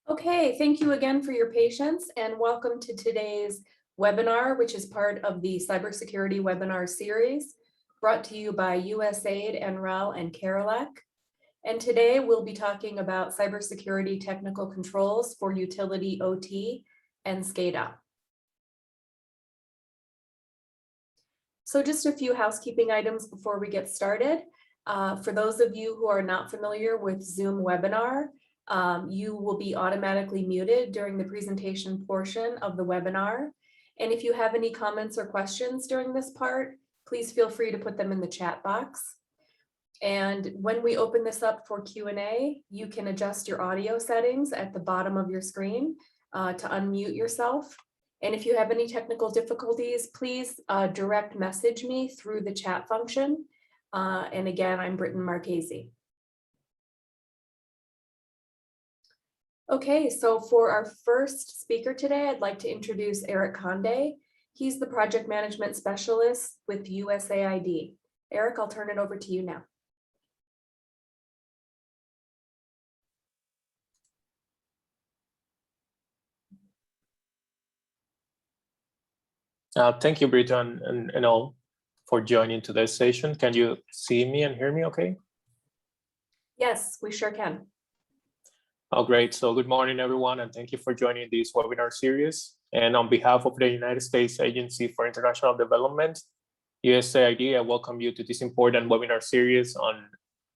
Okay, thank you again for your patience and welcome to today's webinar, which is part of the Cybersecurity Webinar Series brought to you by USAID-NREL and CARILEC. And today we'll be talking about cybersecurity technical controls for utility OT and Scada. So just a few housekeeping items before we get started. For those of you who are not familiar with Zoom webinar, you will be automatically muted during the presentation portion of the webinar. And if you have any comments or questions during this part, please feel free to put them in the chat box. And when we open this up for Q&A, you can adjust your audio settings at the bottom of your screen to unmute yourself. And if you have any technical difficulties, please direct message me through the chat function. And again, I'm Britton Marchese. Okay, so for our first speaker today, I'd like to introduce Eric Conde. He's the project management specialist with USAID. Eric, I'll turn it over to you now. Thank you, Britton, and all for joining today's session. Can you see me and hear me okay? Yes, we sure can. Oh, great. So good morning, everyone, and thank you for joining this webinar series. And on behalf of the United States Agency for International Development, USAID, I welcome you to this important webinar series on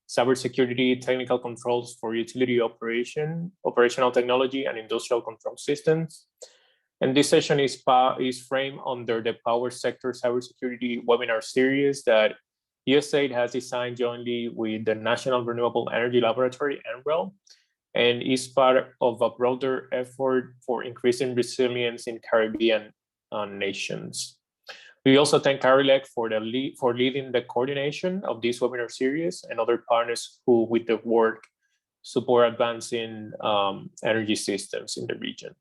cybersecurity technical controls for utility operational technology and industrial control systems. And this session is framed under the Power Sector Cybersecurity Webinar Series that USAID has designed jointly with the National Renewable Energy Laboratory, NREL, and is part of a broader effort for increasing resilience in Caribbean nations. We also thank CARILEC for leading the coordination of this webinar series and other partners who, with the work, support advancing energy systems in the region.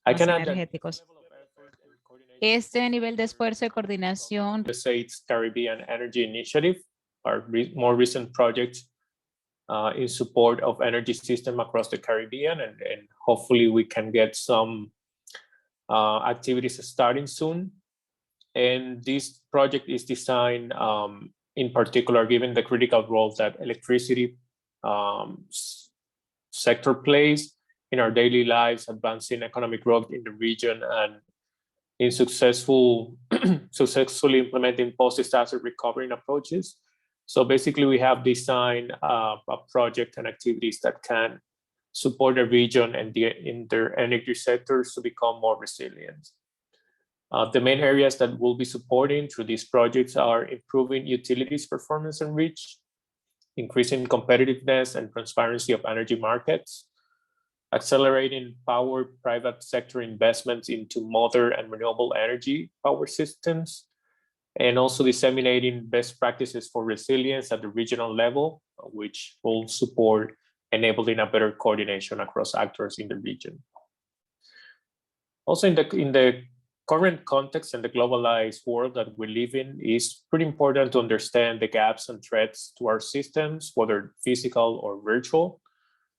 I can add energéticos. Este nivel de esfuerzo y coordinación. The USAID's Caribbean Energy Initiative, our more recent project in support of energy system across the Caribbean, and hopefully we can get some activities starting soon. And this project is designed in particular, given the critical role that electricity sector plays in our daily lives, advancing economic growth in the region, and in successfully implementing post-disaster recovery approaches. So basically, we have designed a project and activities that can support the region and in their energy sectors to become more resilient. The main areas that we'll be supporting through these projects are improving utilities performance and reach, increasing competitiveness and transparency of energy markets, accelerating power private sector investments into modern and renewable energy power systems, and also disseminating best practices for resilience at the regional level, which will support enabling a better coordination across actors in the region. Also, in the current context and the globalized world that we live in, is pretty important to understand the gaps and threats to our systems, whether physical or virtual,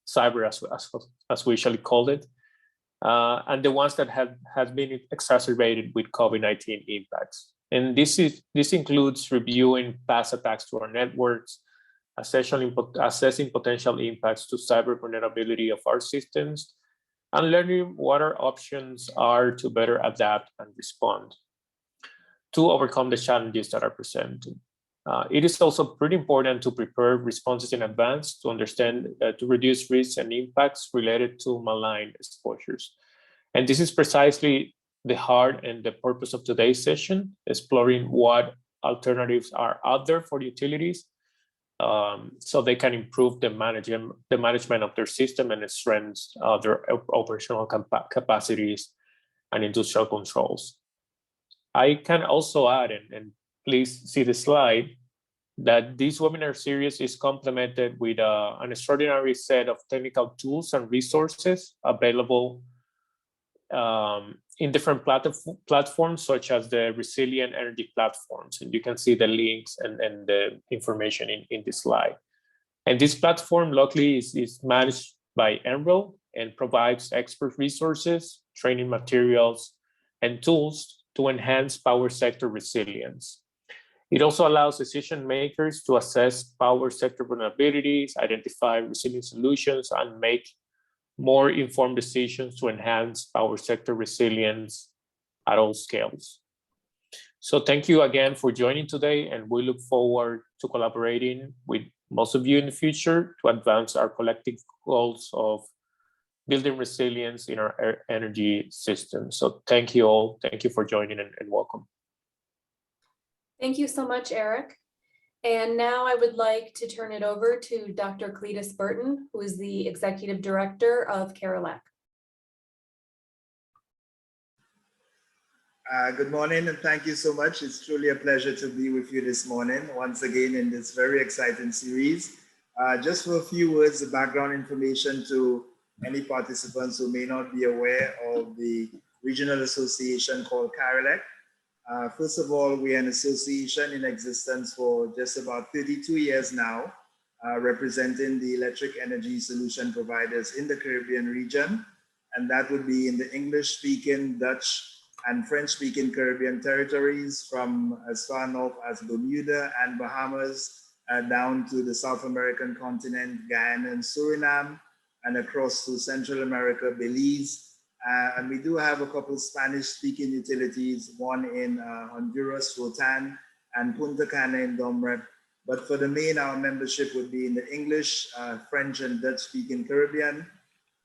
cyber as we usually call it, and the ones that have been exacerbated with COVID-19 impacts. And this includes reviewing past attacks to our networks, assessing potential impacts to cyber vulnerability of our systems, and learning what our options are to better adapt and respond to overcome the challenges that are presented. It is also pretty important to prepare responses in advance to understand, to reduce risks and impacts related to malign exposures. And this is precisely the heart and the purpose of today's session, exploring what alternatives are out there for utilities so they can improve the management of their system and strengthen their operational capacities and industrial controls. I can also add, and please see the slide, that this webinar series is complemented with an extraordinary set of technical tools and resources available in different platforms, such as the Resilient Energy platforms. And you can see the links and the information in this slide. And this platform, luckily, is managed by NREL, and provides expert resources, training materials, and tools to enhance power sector resilience. It also allows decision makers to assess power sector vulnerabilities, identify resilient solutions, and make more informed decisions to enhance power sector resilience at all scales. So thank you again for joining today, and we look forward to collaborating with most of you in the future to advance our collective goals of building resilience in our energy system. So thank you all. Thank you for joining and welcome. Thank you so much, Eric. And now I would like to turn it over to Dr. Cletus Burton, who is the Executive Director of CARILEC. Good morning, and thank you so much. It's truly a pleasure to be with you this morning, once again in this very exciting series. Just for a few words of background information to any participants who may not be aware of the regional association called CARILEC. First of all, we are an association in existence for just about 32 years now, representing the electric energy solution providers in the Caribbean region. And that would be in the English-speaking, Dutch, and French-speaking Caribbean territories, from as far north as Bermuda and Bahamas, down to the South American continent, Guyana and Suriname, and across to Central America, Belize. And we do have a couple Spanish-speaking utilities, one in Honduras, Rotan, and Punta Cana in Domrep. But for the main, our membership would be in the English, French, and Dutch-speaking Caribbean.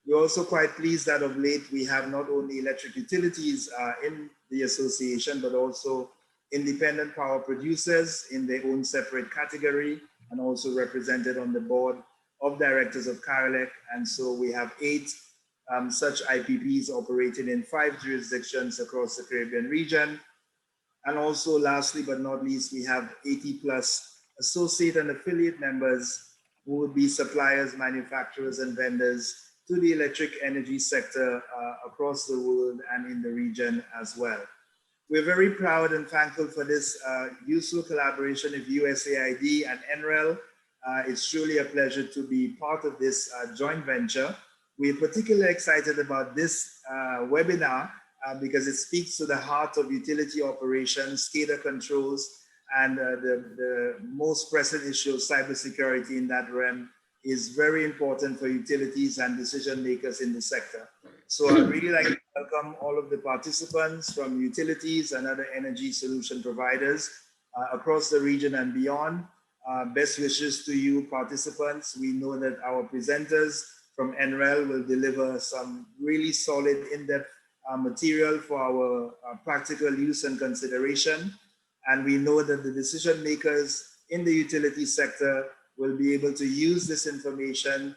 We're also quite pleased that of late we have not only electric utilities in the association, but also independent power producers in their own separate category, and also represented on the board of directors of CARILEC. And so we have 8 such IPPs operating in 5 jurisdictions across the Caribbean region. And also lastly, but not least, we have 80+ associate and affiliate members who would be suppliers, manufacturers, and vendors to the electric energy sector across the world and in the region as well. We're very proud and thankful for this useful collaboration with USAID and NREL. It's truly a pleasure to be part of this joint venture. We're particularly excited about this webinar because it speaks to the heart of utility operations, SCADA controls, and the most pressing issue of cybersecurity in that realm is very important for utilities and decision makers in the sector. So I'd really like to welcome all of the participants from utilities and other energy solution providers across the region and beyond. Best wishes to you participants. We know that our presenters from NREL will deliver some really solid in-depth material for our practical use and consideration. And we know that the decision makers in the utility sector will be able to use this information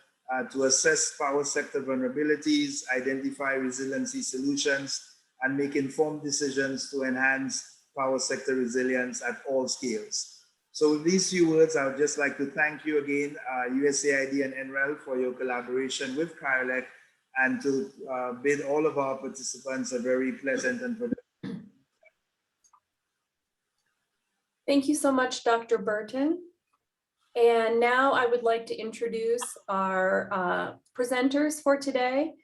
to assess power sector vulnerabilities, identify resiliency solutions, and make informed decisions to enhance power sector resilience at all scales. So with these few words, I would just like to thank you again, USAID and NREL, for your collaboration with CARILEC, and to bid all of our participants a very pleasant and productive. Thank you so much, Dr. Burton. And now I would like to introduce our presenters for today.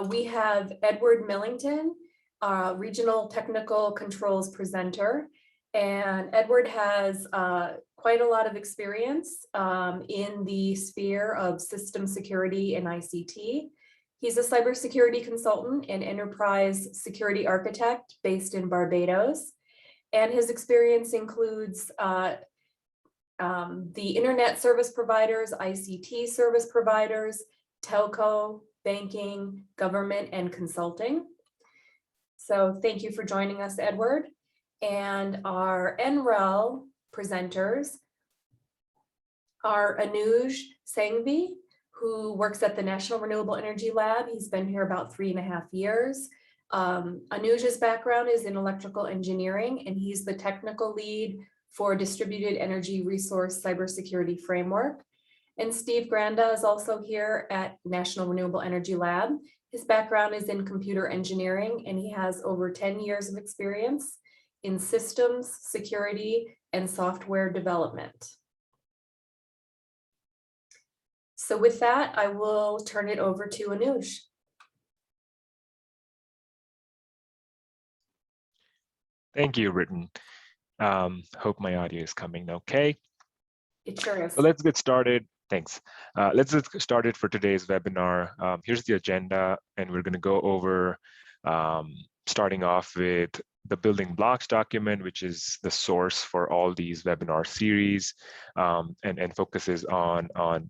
We have Edward Millington, Regional Technical Controls presenter. And Edward has quite a lot of experience in the sphere of system security and ICT. He's a cybersecurity consultant and enterprise security architect based in Barbados. And his experience includes the internet service providers, ICT service providers, telco, banking, government, and consulting. So thank you for joining us, Edward. And our NREL presenters are Anuj Sanghvi, who works at the National Renewable Energy Lab. He's been here about 3.5 years. Anuj's background is in electrical engineering, and he's the technical lead for Distributed Energy Resource Cybersecurity Framework. And Steve Granda is also here at National Renewable Energy Lab. His background is in computer engineering, and he has over 10 years of experience in systems, security, and software development. So with that, I will turn it over to Anuj. Thank you, Ritten. Hope my audio is coming okay. It sure is. So let's get started. Thanks. Let's get started for today's webinar. Here's the agenda, and we're going to go over starting off with the building blocks document, which is the source for all these webinar series, and focuses on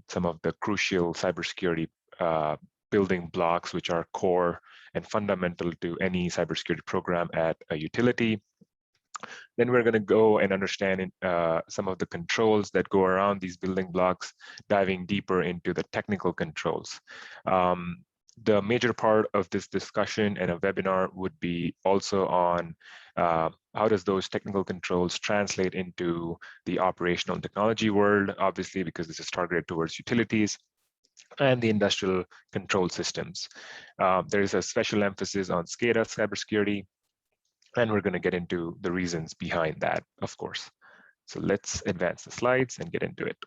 some of the crucial cybersecurity building blocks, which are core and fundamental to any cybersecurity program at a utility. Then we're going to go and understand some of the controls that go around these building blocks, diving deeper into the technical controls. The major part of this discussion and a webinar would be also on how does those technical controls translate into the operational technology world, obviously, because this is targeted towards utilities and the industrial control systems. There is a special emphasis on Scada cybersecurity, and we're going to get into the reasons behind that, of course. So let's advance the slides and get into it.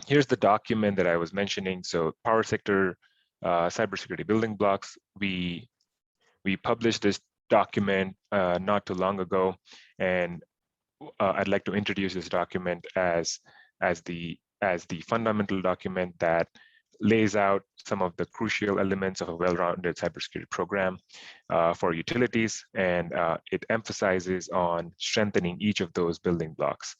Here's the document that I was mentioning. So power sector cybersecurity building blocks. We published this document not too long ago, and I'd like to introduce this document as the fundamental document that lays out some of the crucial elements of a well-rounded cybersecurity program for utilities, and it emphasizes on strengthening each of those building blocks.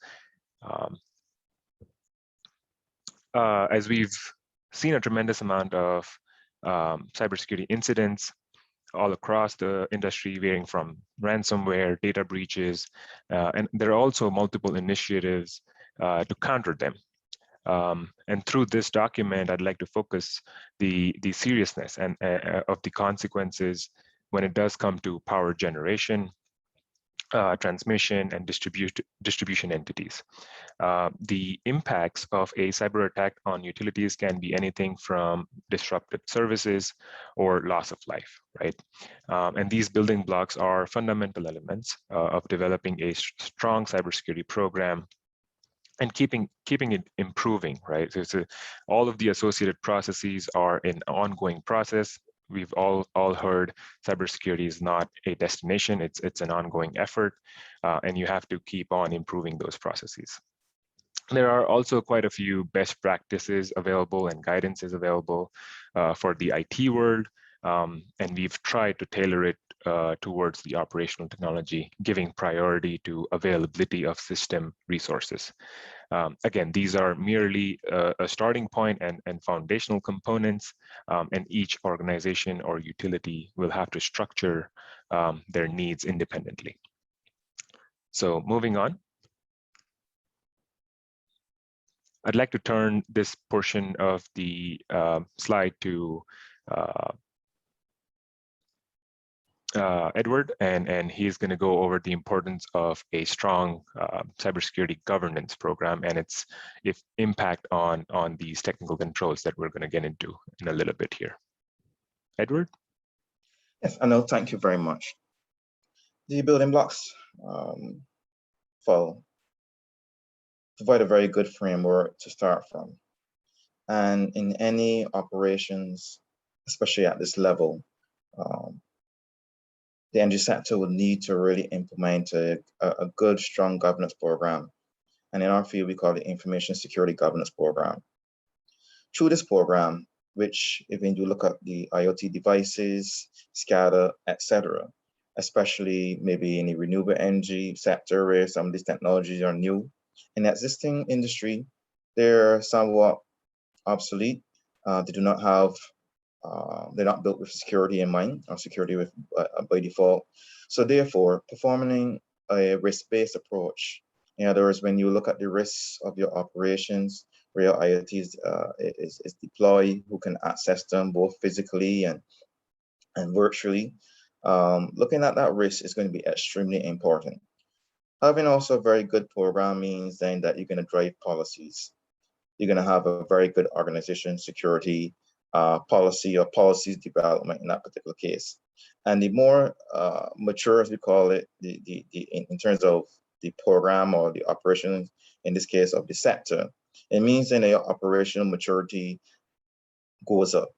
As we've seen a tremendous amount of cybersecurity incidents all across the industry, varying from ransomware, data breaches, and there are also multiple initiatives to counter them. And through this document, I'd like to focus the seriousness and of the consequences when it does come to power generation, transmission, and distribution entities. The impacts of a cyber attack on utilities can be anything from disrupted services or loss of life, right? And these building blocks are fundamental elements of developing a strong cybersecurity program and keeping it improving, right? So all of the associated processes are an ongoing process. We've all heard cybersecurity is not a destination, it's an ongoing effort, and you have to keep on improving those processes. There are also quite a few best practices available and guidances available for the IT world, and we've tried to tailor it towards the operational technology, giving priority to availability of system resources. Again, these are merely a starting point and foundational components, and each organization or utility will have to structure their needs independently. So moving on. I'd like to turn this portion of the slide to Edward, and he's going to go over the importance of a strong cybersecurity governance program and its impact on these technical controls that we're going to get into in a little bit here. Edward? Yes, Anil, thank you very much. The building blocks provide a very good framework to start from. And in any operations, especially at this level, the energy sector would need to really implement a good, strong governance program. And in our field, we call it Information Security Governance Program. Through this program, which even you look at the IoT devices, Scada, etc., especially maybe in the renewable energy sector where some of these technologies are new. In the existing industry, they're somewhat obsolete. They do not have they're not built with security in mind or security with by default. So therefore, performing a risk-based approach, in other words, when you look at the risks of your operations, where your IoT is deployed, who can access them both physically and virtually, looking at that risk is going to be extremely important. Having also a very good program means then that you're going to drive policies. You're going to have a very good organization security policy or policies development in that particular case. And the more mature, as we call it, in terms of the program or the operation, in this case of the sector, it means that your operational maturity goes up.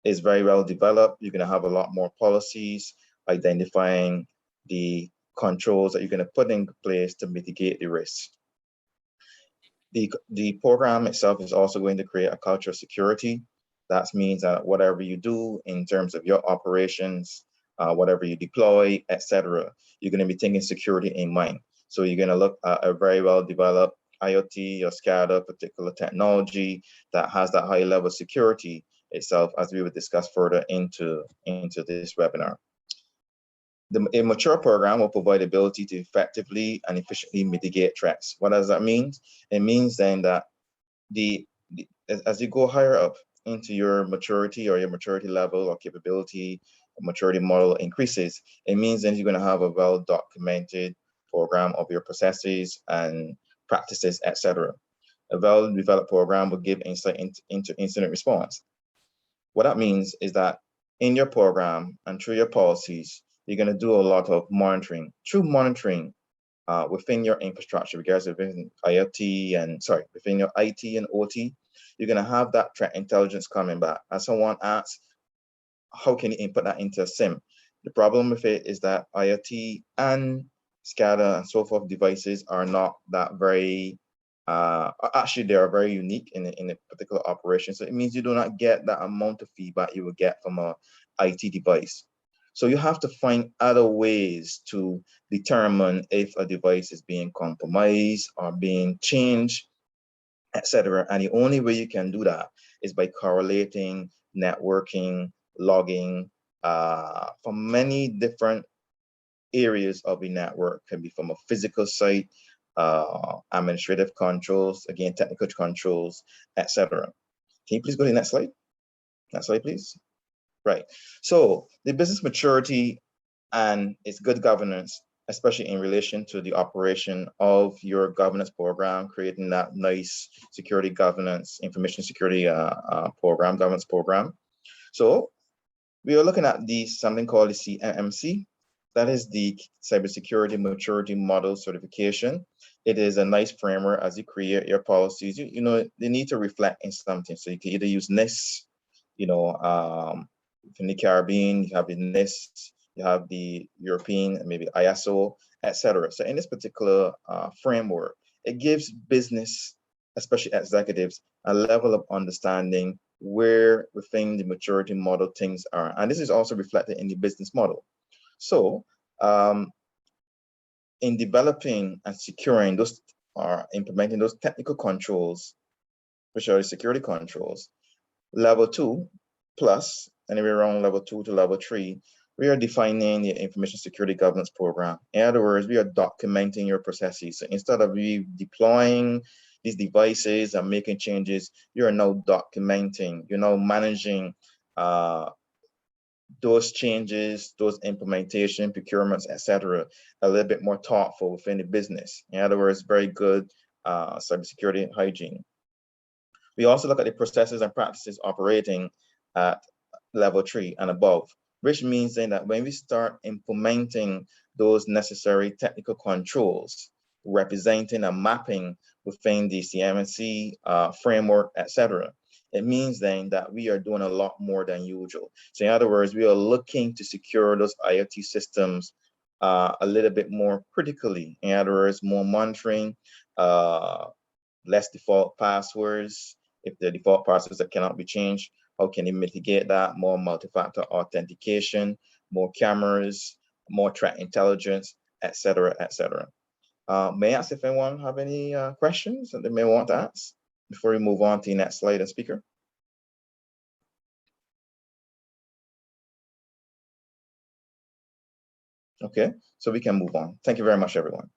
It's very well developed. You're going to have a lot more policies identifying the controls that you're going to put in place to mitigate the risks. The program itself is also going to create a culture of security. That means that whatever you do in terms of your operations, whatever you deploy, etc., you're going to be taking security in mind. So you're going to look at a very well developed IoT or Scada particular technology that has that high level of security itself, as we will discuss further into this webinar. A mature program will provide the ability to effectively and efficiently mitigate threats. What does that mean? It means then that as you go higher up into your maturity or your maturity level or capability, maturity model increases, it means then you're going to have a well-documented program of your processes and practices, etc. A well-developed program will give insight into incident response. What that means is that in your program and through your policies, you're going to do a lot of monitoring. Through monitoring within your infrastructure, regardless of within within your IT and OT, you're going to have that threat intelligence coming back. As someone asks, how can you input that into a SIM? The problem with it is that IoT and Scada and so forth devices are not that very, actually they are very unique in a particular operation. So it means you do not get that amount of feedback you would get from a IT device. So you have to find other ways to determine if a device is being compromised or being changed, etc. And the only way you can do that is by correlating, networking, logging from many different areas of the network. Can be from a physical site, administrative controls, again, technical controls, etc. Can you please go to the next slide? Next slide, please. Right. So the business maturity and its good governance, especially in relation to the operation of your governance program, creating that nice security governance, information security governance program. So we are looking at something called the CMMC. That is the Cybersecurity Maturity Model Certification. It is a nice framework as you create your policies. You know, they need to reflect in something. So you can either use NIST, from the Caribbean, you have the NIST, you have the European, and maybe ISO, etc. So in this particular framework, it gives business, especially executives, a level of understanding where within the maturity model things are. And this is also reflected in the business model. So in developing and securing those or implementing those technical controls, which are the security controls, level 2 plus, anywhere around level 2 to level 3, we are defining the information security governance program. In other words, we are documenting your processes. So instead of you deploying these devices and making changes, you are now documenting, you're now managing those changes, those implementation, procurements, etc., a little bit more thoughtful within the business. In other words, very good cybersecurity hygiene. We also look at the processes and practices operating at level 3 and above, which means then that when we start implementing those necessary technical controls, representing a mapping within the CMMC framework, etc., it means then that we are doing a lot more than usual. So in other words, we are looking to secure those IoT systems a little bit more critically. In other words, more monitoring, less default passwords. If the default passwords that cannot be changed, how can you mitigate that? More multi-factor authentication, more cameras, more threat intelligence, etc., etc. May I ask if anyone have any questions that they may want to ask before we move on to the next slide and speaker? Okay, so we can move on. Thank you very much, everyone.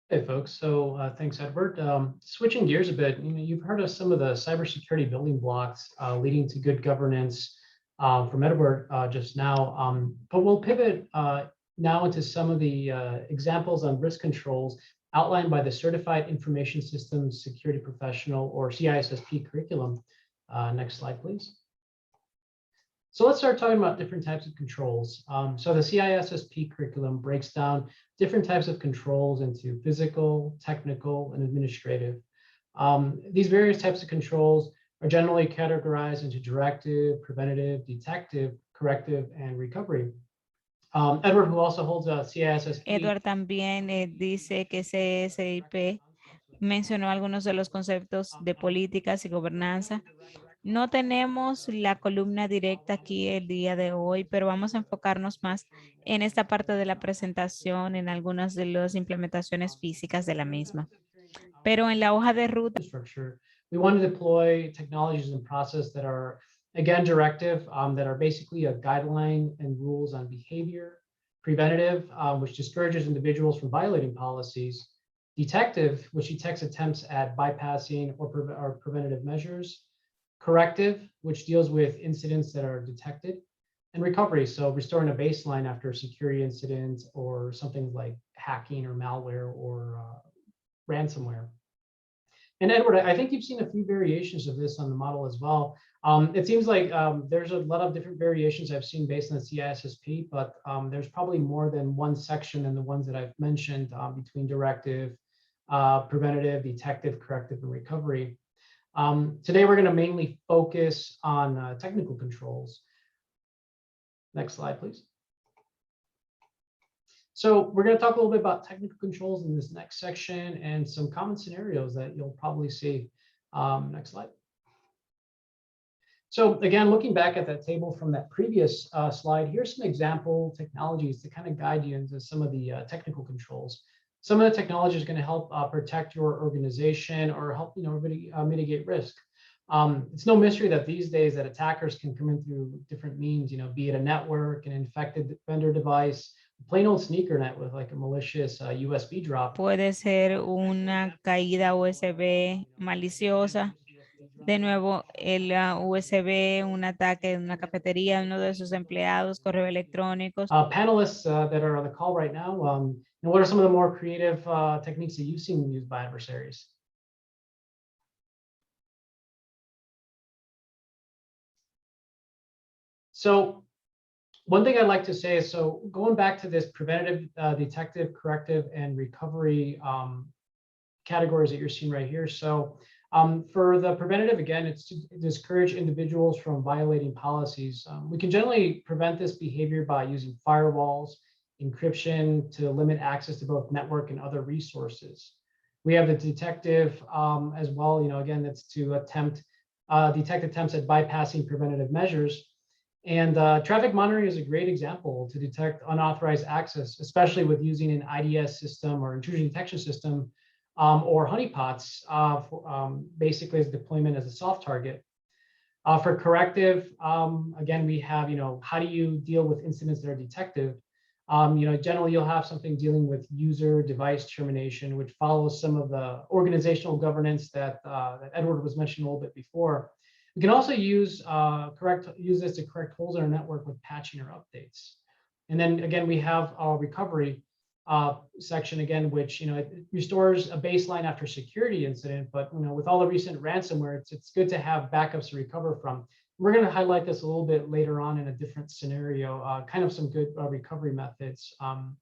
Hey folks, so thanks Edward. Switching gears a bit, you've heard of some of the cybersecurity building blocks leading to good governance from Edward just now, but we'll pivot now into some of the examples on risk controls outlined by the Certified Information Systems Security Professional or CISSP curriculum. Next slide, please. So let's start talking about different types of controls. So the CISSP curriculum breaks down different types of controls into physical, technical, and administrative. These various types of controls are generally categorized into directive, preventative, detective, corrective, and recovery. Edward, who also holds a CISSP. Edward también dice que CSIP mencionó algunos de los conceptos de políticas y gobernanza. No tenemos la columna directa aquí el día de hoy, pero vamos a enfocarnos más en esta parte de la presentación, en algunas de las implementaciones físicas de la misma. Pero en la hoja de ruta, we want to deploy technologies and process that are, again, directive, that are basically a guideline and rules on behavior. Preventative, which discourages individuals from violating policies. Detective, which detects attempts at bypassing or preventative measures. Corrective, which deals with incidents that are detected. And recovery, so restoring a baseline after a security incident or something like hacking or malware or ransomware. And Edward, I think you've seen a few variations of this on the model as well. It seems like there's a lot of different variations I've seen based on the CISSP, but there's probably more than one section than the ones that I've mentioned between directive, preventative, detective, corrective, and recovery. Today, we're going to mainly focus on technical controls. Next slide, please. So we're going to talk a little bit about technical controls in this next section and some common scenarios that you'll probably see. Next slide. So again, looking back at that table from that previous slide, here's some example technologies to kind of guide you into some of the technical controls. Some of the technology is going to help protect your organization or help mitigate risk. It's no mystery that these days that attackers can come in through different means, be it a network, an infected vendor device, plain old sneaker net with like a malicious USB drop. puede ser una caída USB maliciosa. De nuevo, el USB, un ataque en una cafetería, uno de sus empleados, correo electrónicos. Panelists that are on the call right now, what are some of the more creative techniques that you've seen used by adversaries? So one thing I'd like to say is, so going back to this preventative, detective, corrective, and recovery categories that you're seeing right here. So for the preventative, again, it's to discourage individuals from violating policies. We can generally prevent this behavior by using firewalls, encryption to limit access to both network and other resources. We have the detective as well, again, that's to detect attempts at bypassing preventative measures. And traffic monitoring is a great example to detect unauthorized access, especially with using an IDS system or intrusion detection system or honeypots basically as deployment as a soft target. For corrective, again, we have, how do you deal with incidents that are detective? Generally you'll have something dealing with user device termination, which follows some of the organizational governance that Edward was mentioning a little bit before. We can also use this to correct holes in our network with patching or updates. And then again, we have our recovery section again, which it restores a baseline after security incident. But with all the recent ransomware, it's good to have backups to recover from. We're going to highlight this a little bit later on in a different scenario, kind of some good recovery methods. And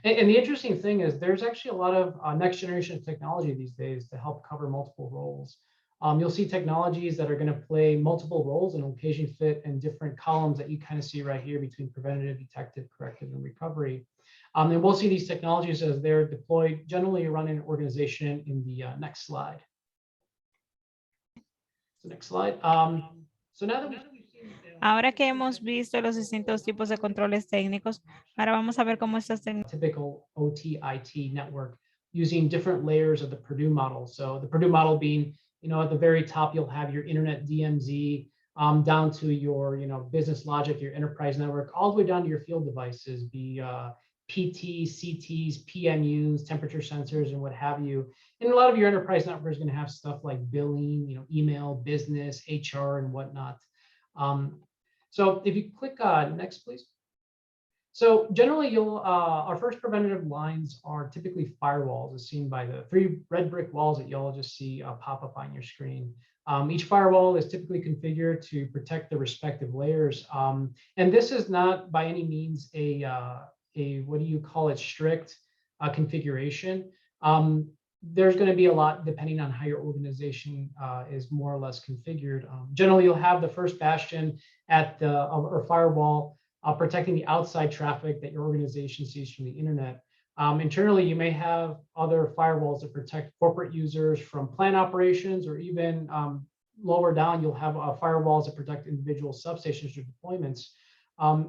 the interesting thing is there's actually a lot of next generation technology these days to help cover multiple roles. You'll see technologies that are going to play multiple roles and on occasion fit in different columns that you kind of see right here between preventative, detective, corrective, and recovery. And we'll see these technologies as they're deployed generally around an organization in the next slide. So next slide. So now that Ahora que hemos visto los distintos tipos de controles técnicos, ahora vamos a ver cómo estas typical OT/IT network using different layers of the Purdue model. So the Purdue model being, at the very top, you'll have your internet DMZ down to your, business logic, your enterprise network, all the way down to your field devices, be PT, CTs, PMUs, temperature sensors, and what have you. And a lot of your enterprise network is going to have stuff like billing, email, business, HR, and whatnot. So if you click next, please. So generally, our first preventative lines are typically firewalls, as seen by the 3 red brick walls that y'all just see pop up on your screen. Each firewall is typically configured to protect the respective layers. And this is not by any means a what do you call it, strict configuration. There's going to be a lot depending on how your organization is more or less configured. Generally, you'll have the first bastion at the or firewall protecting the outside traffic that your organization sees from the internet. Internally, you may have other firewalls that protect corporate users from plant operations, or even lower down, you'll have firewalls that protect individual substations or deployments.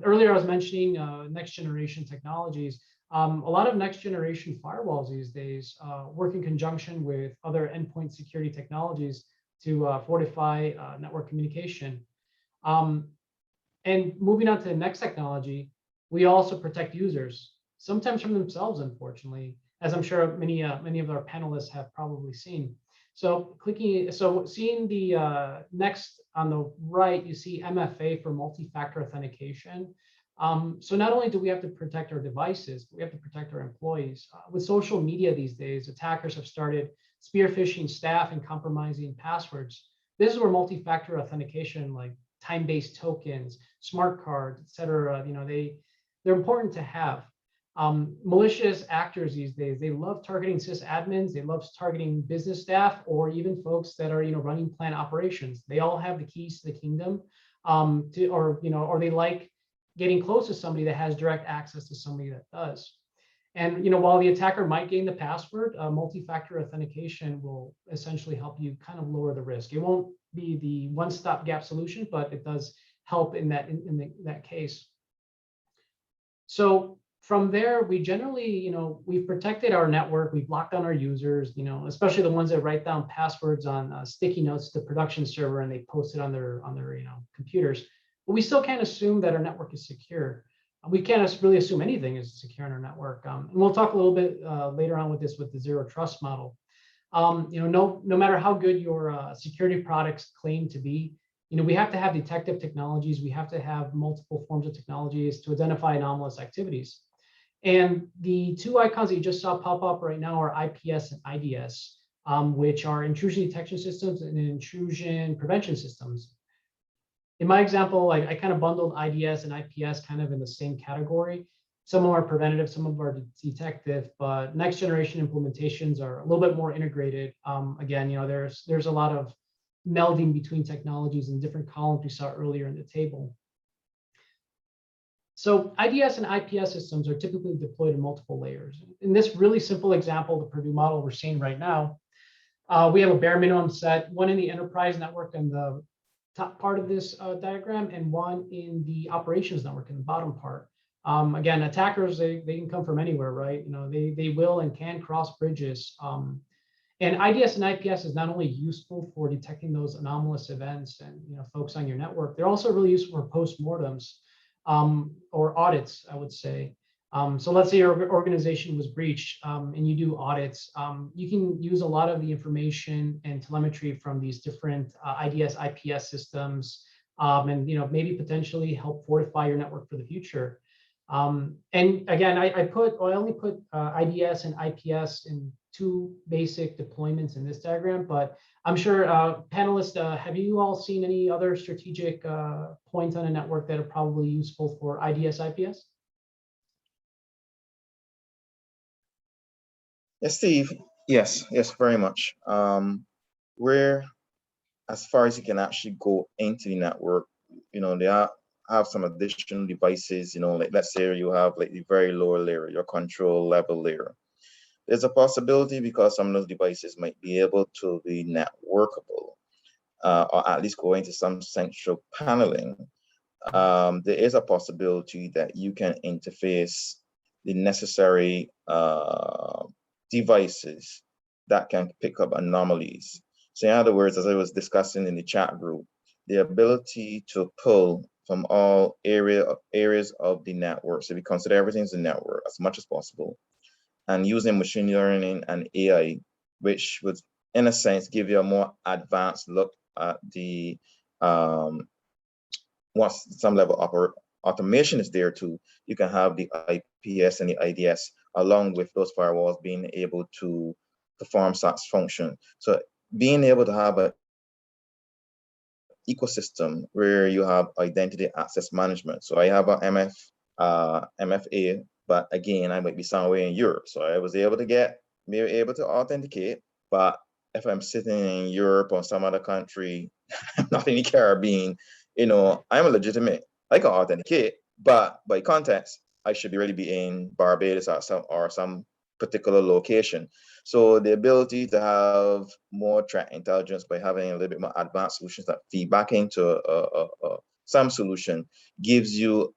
Earlier, I was mentioning next generation technologies. A lot of next generation firewalls these days work in conjunction with other endpoint security technologies to fortify network communication. And moving on to the next technology, we also protect users, sometimes from themselves, unfortunately, as I'm sure many of our panelists have probably seen. So seeing the next on the right, you see MFA for multi-factor authentication. So not only do we have to protect our devices, but we have to protect our employees. With social media these days, attackers have started spear phishing staff and compromising passwords. This is where multi-factor authentication, like time-based tokens, smart cards, et cetera, they're important to have. Malicious actors these days, they love targeting sysadmins, they love targeting business staff, or even folks that are running plant operations. They all have the keys to the kingdom, or they like getting close to somebody that has direct access to somebody that does. And while the attacker might gain the password, multi-factor authentication will essentially help you kind of lower the risk. It won't be the one-stop-gap solution, but it does help in that case. So from there, we generally, we've protected our network, we've locked down our users, especially the ones that write down passwords on sticky notes to the production server and they post it on their computers. But we still can't assume that our network is secure. We can't really assume anything is secure in our network. And we'll talk a little bit later on with this with the zero trust model. No matter how good your security products claim to be, we have to have detective technologies. We have to have multiple forms of technologies to identify anomalous activities. And the 2 icons that you just saw pop up right now are IPS and IDS, which are intrusion detection systems and intrusion prevention systems. In my example, I kind of bundled IDS and IPS kind of in the same category. Some of them are preventative, some of them are detective, but next generation implementations are a little bit more integrated. Again, there's a lot of melding between technologies and different columns we saw earlier in the table. So IDS and IPS systems are typically deployed in multiple layers. In this really simple example, the Purdue model we're seeing right now, we have a bare minimum set, one in the enterprise network in the top part of this diagram, and one in the operations network in the bottom part. Again, attackers, they can come from anywhere, right? They will and can cross bridges. And IDS and IPS is not only useful for detecting those anomalous events and folks on your network, they're also really useful for postmortems or audits, I would say. So let's say your organization was breached and you do audits. You can use a lot of the information and telemetry from these different IDS, IPS systems, and maybe potentially help fortify your network for the future. And again, I only put IDS and IPS in 2 basic deployments in this diagram, but I'm sure panelists, have you all seen any other strategic points on a network that are probably useful for IDS, IPS? Yes, Steve. Yes, very much. Where, as far as you can actually go into the network, they have some additional devices, like let's say you have like the very lower layer, your control level layer. There's a possibility because some of those devices might be able to be networkable, or at least go into some central paneling. There is a possibility that you can interface the necessary devices that can pick up anomalies. So in other words, as I was discussing in the chat group, the ability to pull from all areas of the network. So we consider everything as a network as much as possible, and using machine learning and AI, which would, in a sense, give you a more advanced look at the what's some level automation is there too, you can have the IPS and the IDS along with those firewalls being able to perform such function. So being able to have an ecosystem where you have identity access management. So I have a MFA, but again, I might be somewhere in Europe. So I was able to be able to authenticate, but if I'm sitting in Europe or some other country, I'm not in the Caribbean, I'm a legitimate, I can authenticate, but by context, I should really be in Barbados or some particular location. So the ability to have more threat intelligence by having a little bit more advanced solutions that feed back into some solution gives you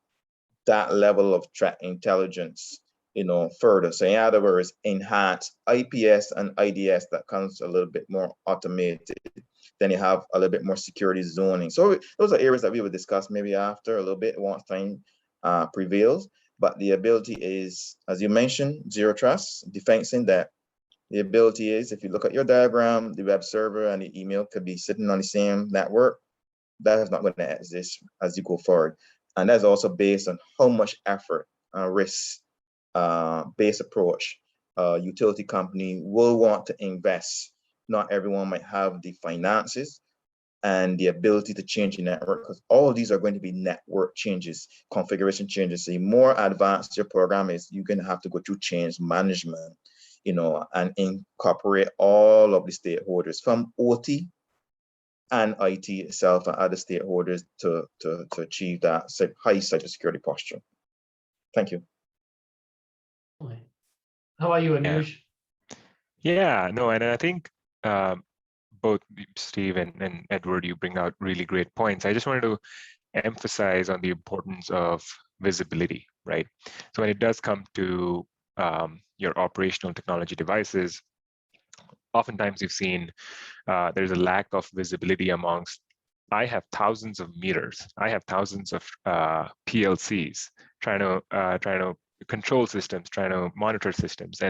that level of threat intelligence, further. So in other words, enhance IPS and IDS that comes a little bit more automated. Then you have a little bit more security zoning. So those are areas that we will discuss maybe after a little bit once time prevails. But the ability is, as you mentioned, zero trust, defensing that. The ability is, if you look at your diagram, the web server and the email could be sitting on the same network. That is not going to exist as you go forward. And that's also based on how much effort and risk-based approach a utility company will want to invest. Not everyone might have the finances and the ability to change the network, because all of these are going to be network changes, configuration changes. So the more advanced your program is, you're going to have to go through change management, and incorporate all of the stakeholders from OT and IT itself and other stakeholders to achieve that high cybersecurity posture. Thank you. How about you, Anuj? Yeah, no, and I think both Steve and Edward, you bring out really great points. I just wanted to emphasize on the importance of visibility, right? So when it does come to your operational technology devices, oftentimes you've seen there's a lack of visibility amongst, I have thousands of meters, I have thousands of PLCs trying to control systems, trying to monitor systems,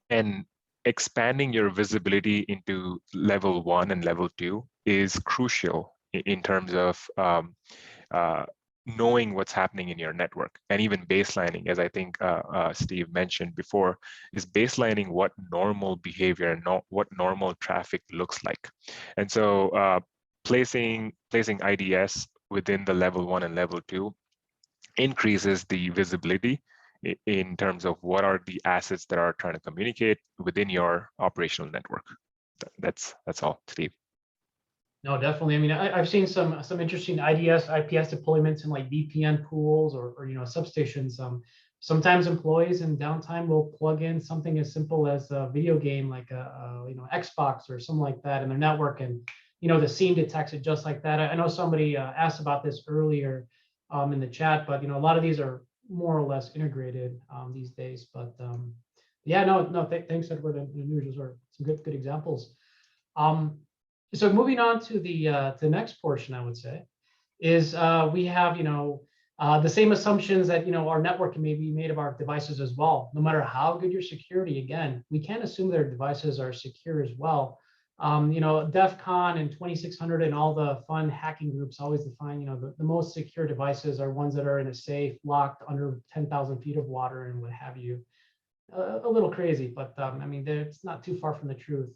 and expanding your visibility into level 1 and level 2 is crucial in terms of knowing what's happening in your network, and even baselining, as I think Steve mentioned before, is baselining what normal behavior and what normal traffic looks like. And so placing IDS within the level 1 and level 2 increases the visibility in terms of what are the assets that are trying to communicate within your operational network. That's all, Steve. No, definitely. I mean, I've seen some interesting IDS, IPS deployments in like VPN pools or substations. Sometimes employees in downtime will plug in something as simple as a video game, like a Xbox or something like that in their network, and the scene detects it just like that. I know somebody asked about this earlier in the chat, but a lot of these are more or less integrated these days. But yeah, no, thanks, Edward and Anuj. Those are some good examples. So moving on to the next portion, I would say, is we have the same assumptions that our network may be made of our devices as well. No matter how good your security, again, we can't assume their devices are secure as well. DEF CON and 2600 and all the fun hacking groups always define the most secure devices are ones that are in a safe, locked under 10,000 feet of water and what have you. A little crazy, but I mean, it's not too far from the truth.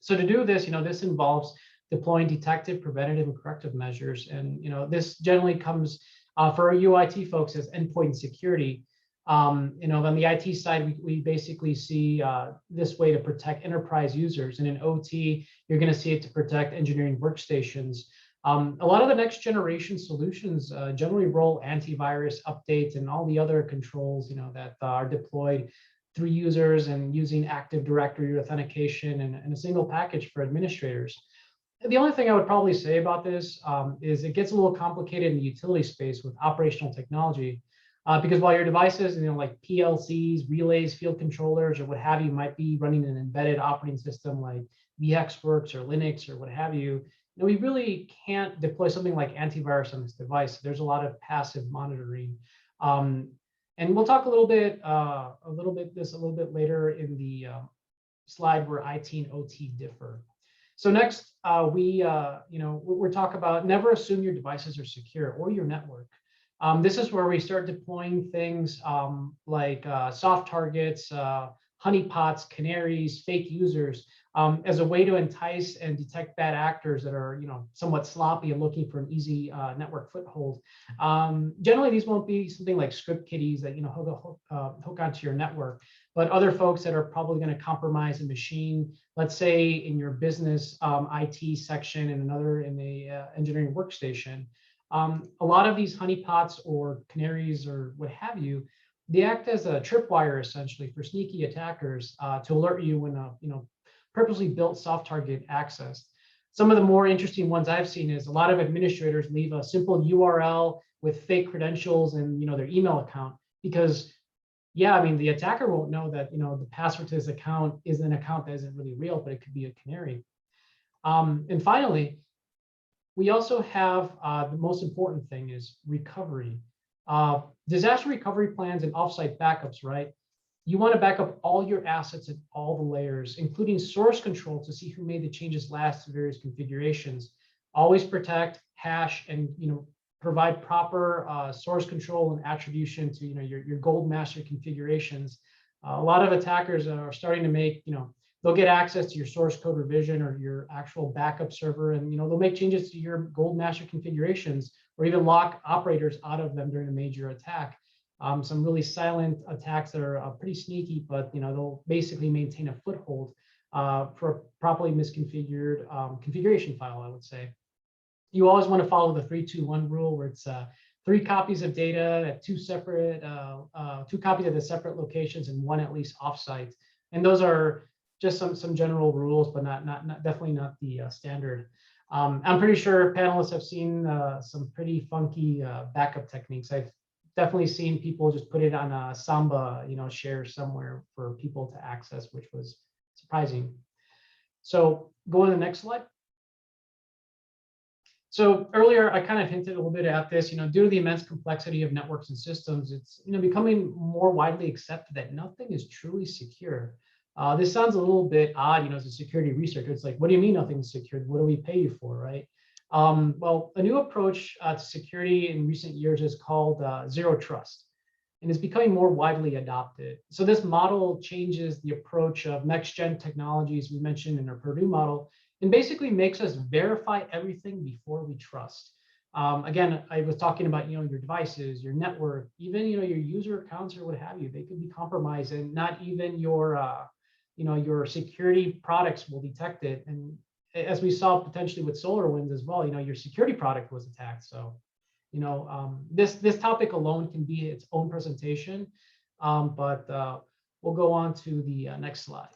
So to do this, this involves deploying detective, preventative, and corrective measures. And this generally comes for our UIT folks as endpoint security. On the IT side, we basically see this way to protect enterprise users. And in OT, you're going to see it to protect engineering workstations. A lot of the next generation solutions generally roll antivirus updates and all the other controls that are deployed through users and using Active Directory authentication and a single package for administrators. The only thing I would probably say about this is it gets a little complicated in the utility space with operational technology, because while your devices, like PLCs, relays, field controllers, or what have you, might be running an embedded operating system like VxWorks or Linux or what have you, we really can't deploy something like antivirus on this device. There's a lot of passive monitoring. And we'll talk a little bit later in the slide where IT and OT differ. So next, we're talking about never assume your devices are secure or your network. This is where we start deploying things like soft targets, honeypots, canaries, fake users, as a way to entice and detect bad actors that are, somewhat sloppy and looking for an easy network foothold. Generally, these won't be something like script kiddies that hook onto your network, but other folks that are probably going to compromise a machine. Let's say in your business IT section and another in the engineering workstation. A lot of these honeypots or canaries or what have you, they act as a tripwire essentially for sneaky attackers to alert you when purposely built soft target access. Some of the more interesting ones I've seen is a lot of administrators leave a simple URL with fake credentials and their email account because, yeah, the attacker won't know that the password to this account is an account that isn't really real, but it could be a canary. And finally, we also have the most important thing is recovery. Disaster recovery plans and offsite backups, right? You want to back up all your assets at all the layers, including source control to see who made the changes last to various configurations. Always protect, hash, and provide proper source control and attribution to your gold master configurations. A lot of attackers are starting to make they'll get access to your source code revision or your actual backup server, and they'll make changes to your gold master configurations or even lock operators out of them during a major attack. Some really silent attacks that are pretty sneaky, but they'll basically maintain a foothold for a properly misconfigured configuration file, I would say. You always want to follow the 3-2-1 rule, where it's 3 copies of data at 2 copies at the separate locations and 1 at least offsite. And those are just some general rules, but definitely not the standard. I'm pretty sure panelists have seen some pretty funky backup techniques. I've definitely seen people just put it on a Samba, share somewhere for people to access, which was surprising. So go to the next slide. So earlier, I kind of hinted a little bit at this, due to the immense complexity of networks and systems, it's becoming more widely accepted that nothing is truly secure. This sounds a little bit odd, as a security researcher. It's like, what do you mean nothing's secure? What do we pay you for, right? Well, a new approach to security in recent years is called zero trust, and is becoming more widely adopted. So this model changes the approach of next-gen technologies we mentioned in our Purdue model, and basically makes us verify everything before we trust. Again, I was talking about your devices, your network, even your user accounts or what have you. They could be compromised, and not even your security products will detect it. And as we saw potentially with SolarWinds as well, your security product was attacked. So, this topic alone can be its own presentation, but we'll go on to the next slide.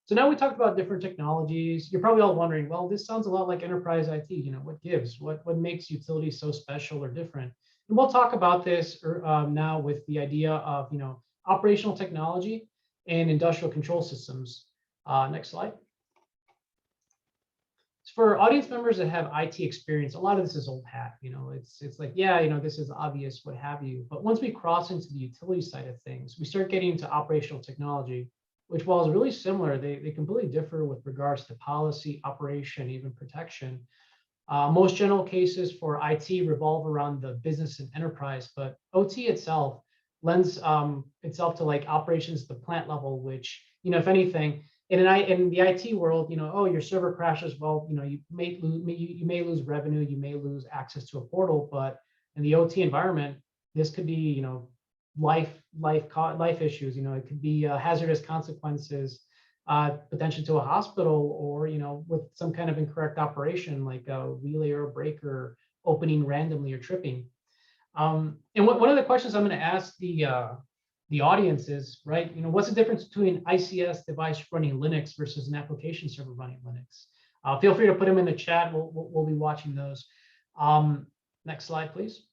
So now we talked about different technologies. You're probably all wondering, well, this sounds a lot like enterprise IT. What gives? What makes utilities so special or different? And we'll talk about this now with the idea of operational technology and industrial control systems. Next slide. For audience members that have IT experience, a lot of this is old hat. It's like, yeah, this is obvious, what have you. But once we cross into the utility side of things, we start getting into operational technology, which, while is really similar, they completely differ with regards to policy, operation, even protection. Most general cases for IT revolve around the business and enterprise, but OT itself lends itself to like operations at the plant level, which, if anything, in the IT world, oh, your server crashes. Well, you may lose revenue, you may lose access to a portal, but in the OT environment, this could be, life issues. It could be hazardous consequences, potentially to a hospital, or with some kind of incorrect operation like a relay or a breaker opening randomly or tripping. And one of the questions I'm going to ask the audience is, right, what's the difference between an ICS device running Linux versus an application server running Linux? Feel free to put them in the chat. We'll be watching those. Next slide, please.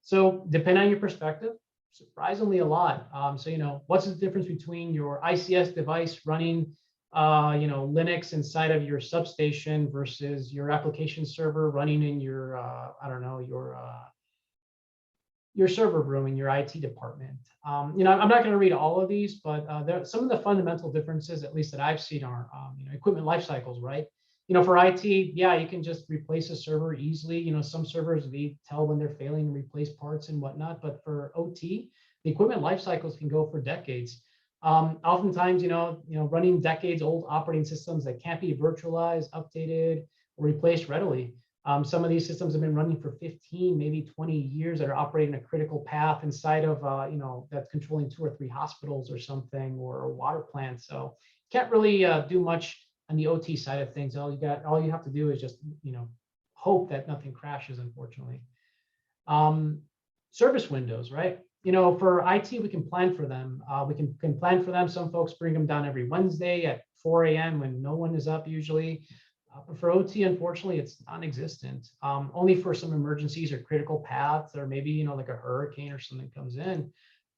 So depending on your perspective, surprisingly a lot. So, what's the difference between your ICS device running, Linux inside of your substation versus your application server running in your, your server room in your IT department. You know, I'm not going to read all of these, but there some of the fundamental differences, at least that I've seen, are you know, equipment life cycles, right? You know, for IT, yeah, you can just replace a server easily. You know, some servers, we tell when they're failing and replace parts and whatnot. But for OT, the equipment life cycles can go for decades. Oftentimes, you know, running decades old operating systems that can't be virtualized, updated, or replaced readily. Some of these systems have been running for 15, maybe 20 years that are operating a critical path inside of, you know, that's controlling 2 or 3 hospitals or something, or a water plant. So can't really do much on the OT side of things. All you have to do is just, you know, hope that nothing crashes, unfortunately. Service windows, right? You know, for IT, we can plan for them. We can plan for them. Some folks bring them down every Wednesday at 4 a.m. when no one is up usually. But for OT, unfortunately, it's non-existent. Only for some emergencies or critical paths, or maybe, you know, like a hurricane or something comes in.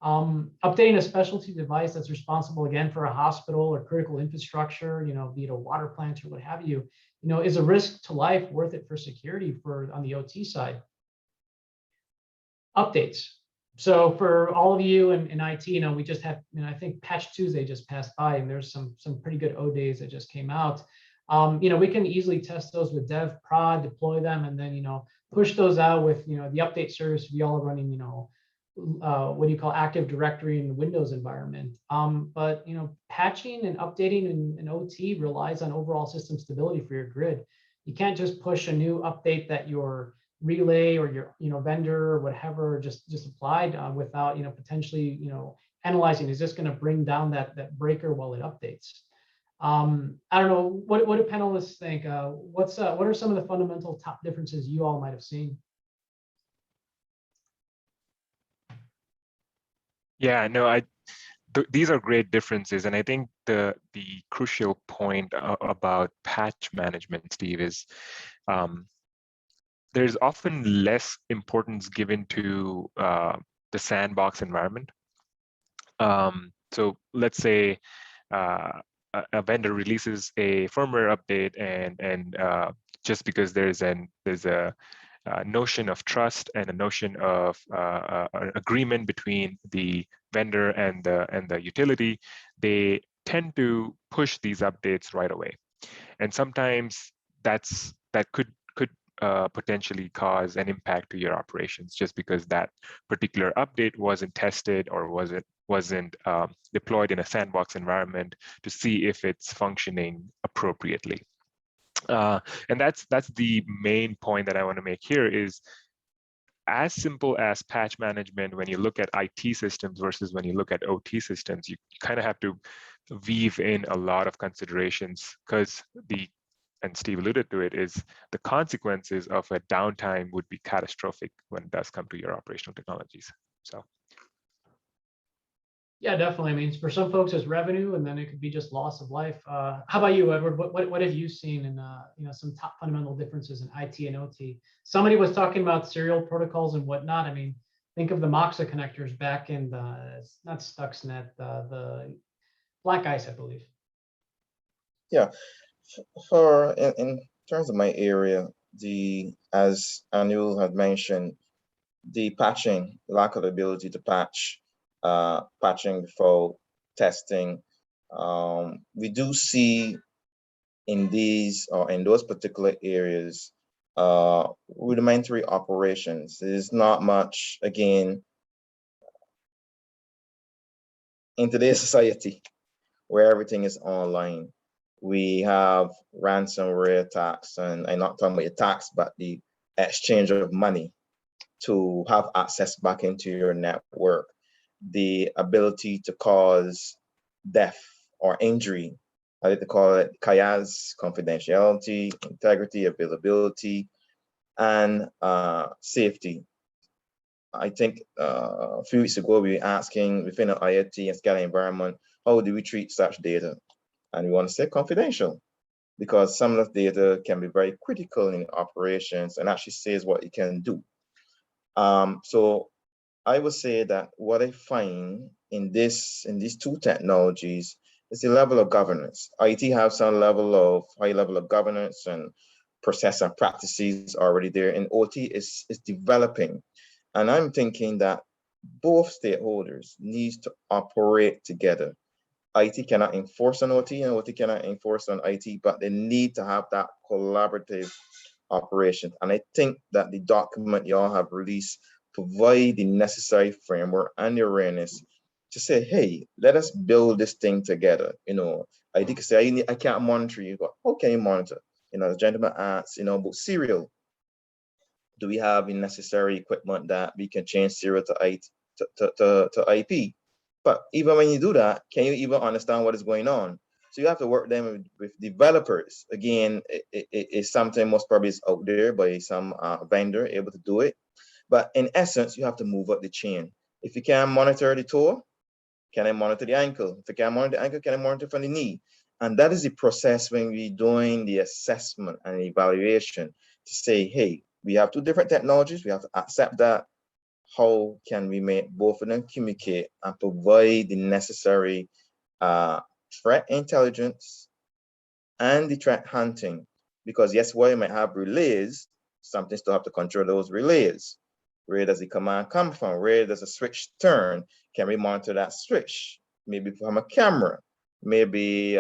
Updating a specialty device that's responsible, again, for a hospital or critical infrastructure, you know, be it a water plant or what have you, you know, is a risk to life worth it for security on the OT side? Updates. So for all of you in IT, you know, we just had, you know, I think Patch Tuesday just passed by, and there's some pretty good O days that just came out. You know, we can easily test those with dev prod, deploy them, and then, you know, push those out with, you know, the update service. We all are running, you know, what do you call Active Directory in the Windows environment. But, you know, patching and updating in OT relies on overall system stability for your grid. You can't just push a new update that your relay or your, you know, vendor or whatever just applied without, you know, potentially, you know, analyzing, is this going to bring down that breaker while it updates? I don't know, what do panelists think? What are some of the fundamental top differences you all might have seen? Yeah, no, these are great differences, and I think the crucial point about patch management, Steve, is there's often less importance given to the sandbox environment. So let's say a vendor releases a firmware update, and just because there's a notion of trust and a notion of an agreement between the vendor and the utility, they tend to push these updates right away, and sometimes that could potentially cause an impact to your operations, just because that particular update wasn't tested or wasn't deployed in a sandbox environment to see if it's functioning appropriately. And that's the main point that I want to make here, is as simple as patch management. When you look at IT systems versus when you look at OT systems, you kind of have to weave in a lot of considerations, because and Steve alluded to it, is the consequences of a downtime would be catastrophic when it does come to your operational technologies. So. Yeah, definitely. I mean, for some folks, it's revenue, and then it could be just loss of life. How about you, Edward? What have you seen in you know, some top fundamental differences in IT and OT? Somebody was talking about serial protocols and whatnot. I mean, think of the Moxa connectors back in the, not Stuxnet, the Black Ice, I believe. Yeah, in terms of my area, as Anil had mentioned, the patching, lack of ability to patch, patching before testing, we do see in those particular areas rudimentary operations. There's not much, again, in today's society where everything is online. We have ransomware attacks, and I'm not talking about attacks, but the exchange of money to have access back into your network, the ability to cause death or injury. I like to call it CAIAS, confidentiality, integrity, availability, and safety. I think a few weeks ago, we were asking within an IoT and Scada environment, how do we treat such data? And we want to say confidential, because some of the data can be very critical in operations and actually says what it can do. So I would say that what I find in these two technologies is the level of governance. IT has some high level of governance and process and practices already there, and OT is developing. And I'm thinking that both stakeholders need to operate together. IT cannot enforce on OT and OT cannot enforce on IT, but they need to have that collaborative operation. And I think that the document y'all have released provide the necessary framework and the awareness to say, hey, let us build this thing together. You know, I think say I can't monitor you, but how can you monitor? You know, the gentleman asks, you know, about serial. Do we have the necessary equipment that we can change serial to IP? But even when you do that, can you even understand what is going on? So you have to work them with developers. Again, it's something most probably is out there by some vendor able to do it. But in essence, you have to move up the chain. If you can monitor the toe, can I monitor the ankle? If I can monitor the ankle, can I monitor from the knee? And that is the process when we're doing the assessment and evaluation to say, hey, we have two different technologies. We have to accept that. How can we make both of them communicate and provide the necessary threat intelligence and the threat hunting? Because yes, while you might have relays, something still have to control those relays. Where does the command come from? Where does a switch turn? Can we monitor that switch? Maybe from a camera, maybe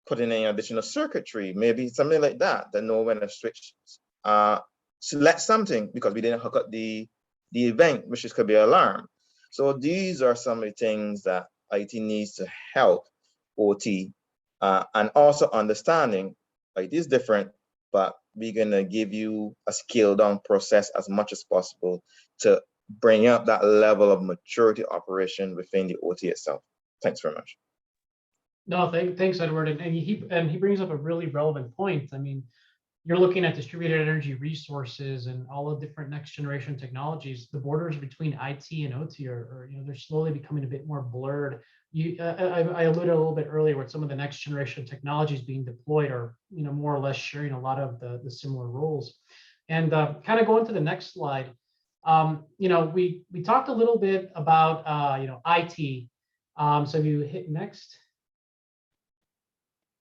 putting in additional circuitry, maybe something like that, to know when a switch select something because we didn't hook up the event, which could be an alarm. So these are some of the things that IT needs to help OT and also understanding IT is different, but we're gonna give you a scaled down process as much as possible to bring up that level of maturity operation within the OT itself. Thanks very much. No, thanks, Edward. And he brings up a really relevant point. I mean, you're looking at distributed energy resources and all the different next generation technologies. The borders between IT and OT are they're slowly becoming a bit more blurred. I alluded a little bit earlier with some of the next generation technologies being deployed are more or less sharing a lot of the similar roles. And kind of going to the next slide, we talked a little bit about IT. So if you hit next.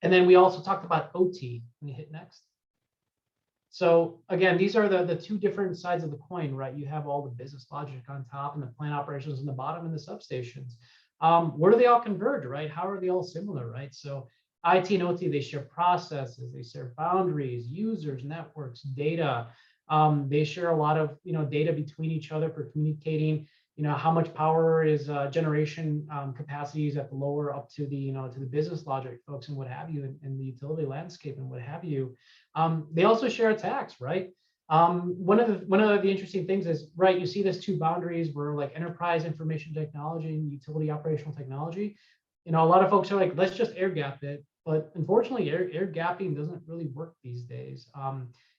And then we also talked about OT. When you hit next. So again, these are the two different sides of the coin, right? You have all the business logic on top and the plant operations on the bottom and the substations. Where do they all converge, right? How are they all similar, right? So IT and OT, they share processes, they share boundaries, users, networks, data. They share a lot of data between each other for communicating. How much power is generation capacities at the lower up to the to the business logic folks and what have you, and the utility landscape and what have you. They also share attacks, right? One of the interesting things is, right, you see these two boundaries where like enterprise information technology and utility operational technology. A lot of folks are like, let's just air gap it, but unfortunately, air gapping doesn't really work these days.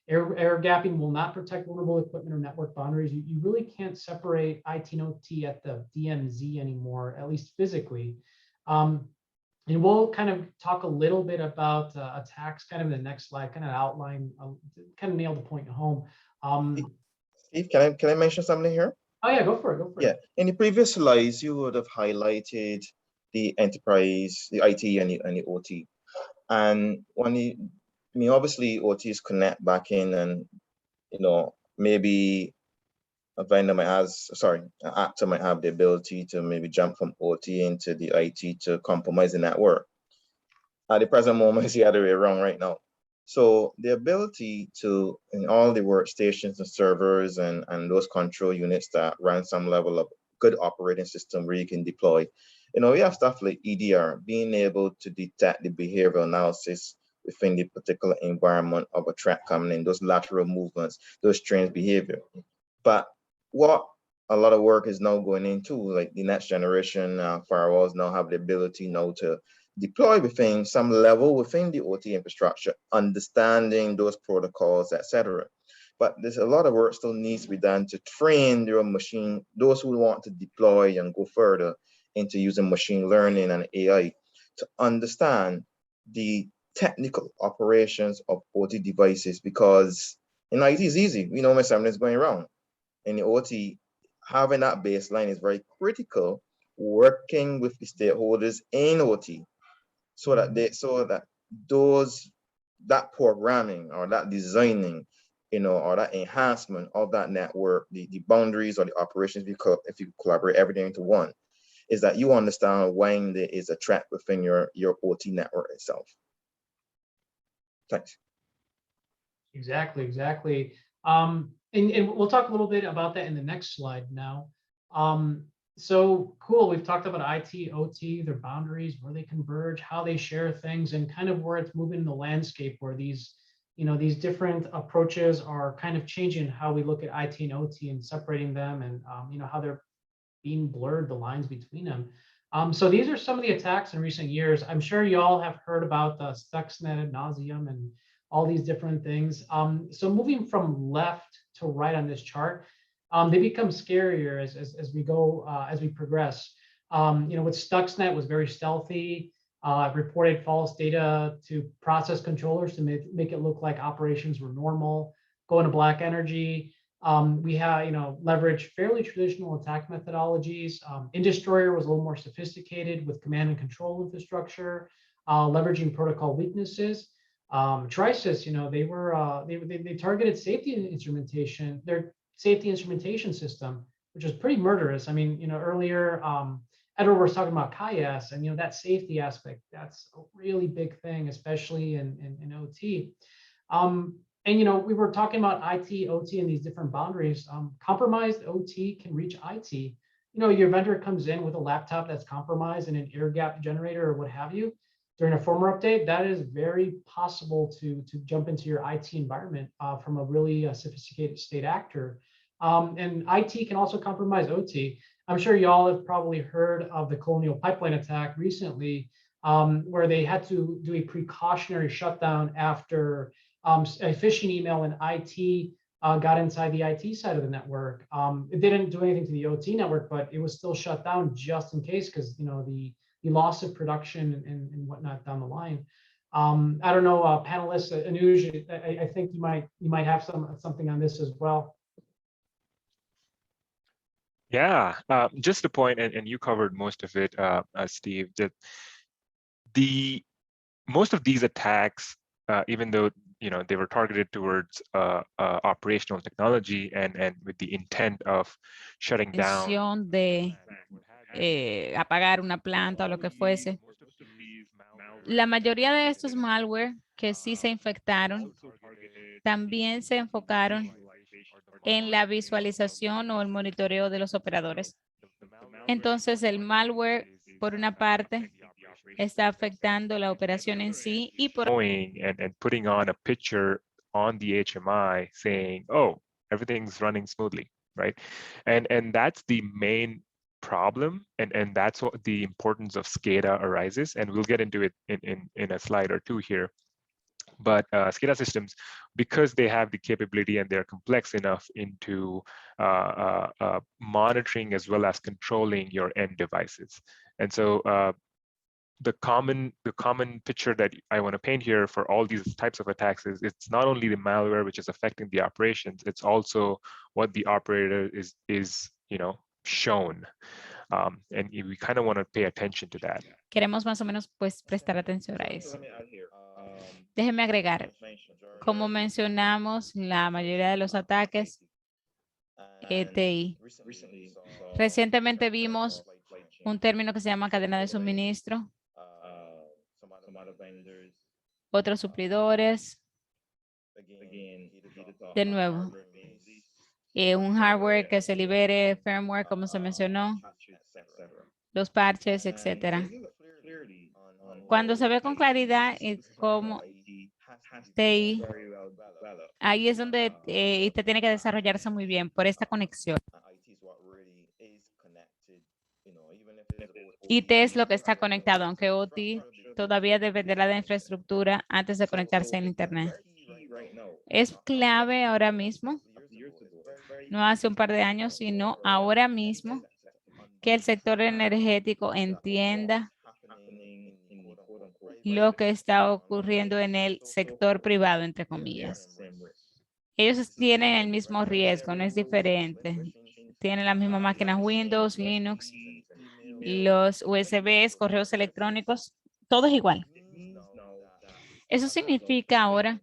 Air gapping will not protect vulnerable equipment or network boundaries. You really can't separate IT and OT at the DMZ anymore, at least physically. And we'll kind of talk a little bit about attacks kind of in the next slide, kind of outline, kind of nail the point home. Steve, can I mention something here? Oh yeah, go for it, Yeah, in the previous slides, you would have highlighted the enterprise, the IT and the OT. And obviously OT is connect back in and, maybe a vendor might have, an actor might have the ability to maybe jump from OT into the IT to compromise the network. At the present moment, it's the other way around right now. So the ability to, in all the workstations and servers and those control units that run some level of good operating system where you can deploy, we have stuff like EDR, being able to detect the behavioral analysis within the particular environment of a threat coming in, those lateral movements, those strange behavior. But what a lot of work is now going into, like the next generation firewalls now have the ability now to deploy within some level within the OT infrastructure, understanding those protocols, etc. But there's a lot of work still needs to be done to train their machine, those who want to deploy and go further into using machine learning and AI to understand the technical operations of OT devices, because in IT is easy. We know when something is going wrong. In the OT, having that baseline is very critical, working with the stakeholders in OT so that that programming or that designing or that enhancement of that network, the boundaries or the operations, if you collaborate everything into one, is that you understand when there is a threat within your OT network itself. Thanks. Exactly. And we'll talk a little bit about that in the next slide now. So cool, we've talked about IT, OT, their boundaries, where they converge, how they share things, and kind of where it's moving in the landscape, where these different approaches are kind of changing how we look at IT and OT and separating them, and how they're being blurred, the lines between them. So these are some of the attacks in recent years. I'm sure you all have heard about the Stuxnet ad nauseum and all these different things. So moving from left to right on this chart, they become scarier as we go, as we progress. With Stuxnet, was very stealthy, reported false data to process controllers to make it look like operations were normal. Go into black energy. We have, leverage fairly traditional attack methodologies. Indestroyer was a little more sophisticated with command and control infrastructure, leveraging protocol weaknesses. Trisys, they targeted safety instrumentation, their safety instrumentation system, which is pretty murderous. I mean, earlier Edward was talking about CAIS, and that safety aspect, that's a really big thing, especially in OT. And we were talking about IT, OT, and these different boundaries. Compromised OT can reach IT. Your vendor comes in with a laptop that's compromised and an air gap generator or what have you during a firmware update. That is very possible to jump into your IT environment from a really sophisticated state actor. And IT can also compromise OT. I'm sure y'all have probably heard of the Colonial Pipeline attack recently, where they had to do a precautionary shutdown after a phishing email in IT got inside the IT side of the network. It didn't do anything to the OT network, but it was still shut down just in case, because the loss of production and whatnot down the line. I don't know, panelists, Anuj, I think you might have something on this as well. Yeah, just the point, and you covered most of it, Steve, that most of these attacks, even though they were targeted towards operational technology and with the intent of shutting down, apagar una planta o lo que fuese. La mayoría de estos malware que sí se infectaron también se enfocaron en la visualización o el monitoreo de los operadores. Entonces el malware, por una parte, está afectando la operación en sí y por and putting on a picture on the HMI saying, oh, everything's running smoothly, right? And that's the main problem, and that's what the importance of Scada arises, and we'll get into it in a slide or two here. But Scada systems, because they have the capability and they're complex enough into monitoring as well as controlling your end devices. And so the common picture that I want to paint here for all these types of attacks is it's not only the malware which is affecting the operations, it's also what the operator is shown. And we kind of want to pay attention to that. Queremos más o menos pues prestar atención a eso. Déjeme agregar, como mencionamos, la mayoría de los ataques ETI. Recientemente vimos un término que se llama cadena de suministro, otros suplidores, de nuevo, un hardware que se libere, firmware como se mencionó, los parches, etcétera. Cuando se ve con claridad cómo TI, ahí es donde IT tiene que desarrollarse muy bien por esta conexión. IT es lo que está conectado, aunque OT todavía dependerá de la infraestructura antes de conectarse a Internet. Es clave ahora mismo, no hace un par de años, sino ahora mismo, que el sector energético entienda lo que está ocurriendo en el sector privado, entre comillas. Ellos tienen el mismo riesgo, no es diferente. Tienen las mismas máquinas Windows, Linux, los USBs, correos electrónicos, todo es igual. Eso significa ahora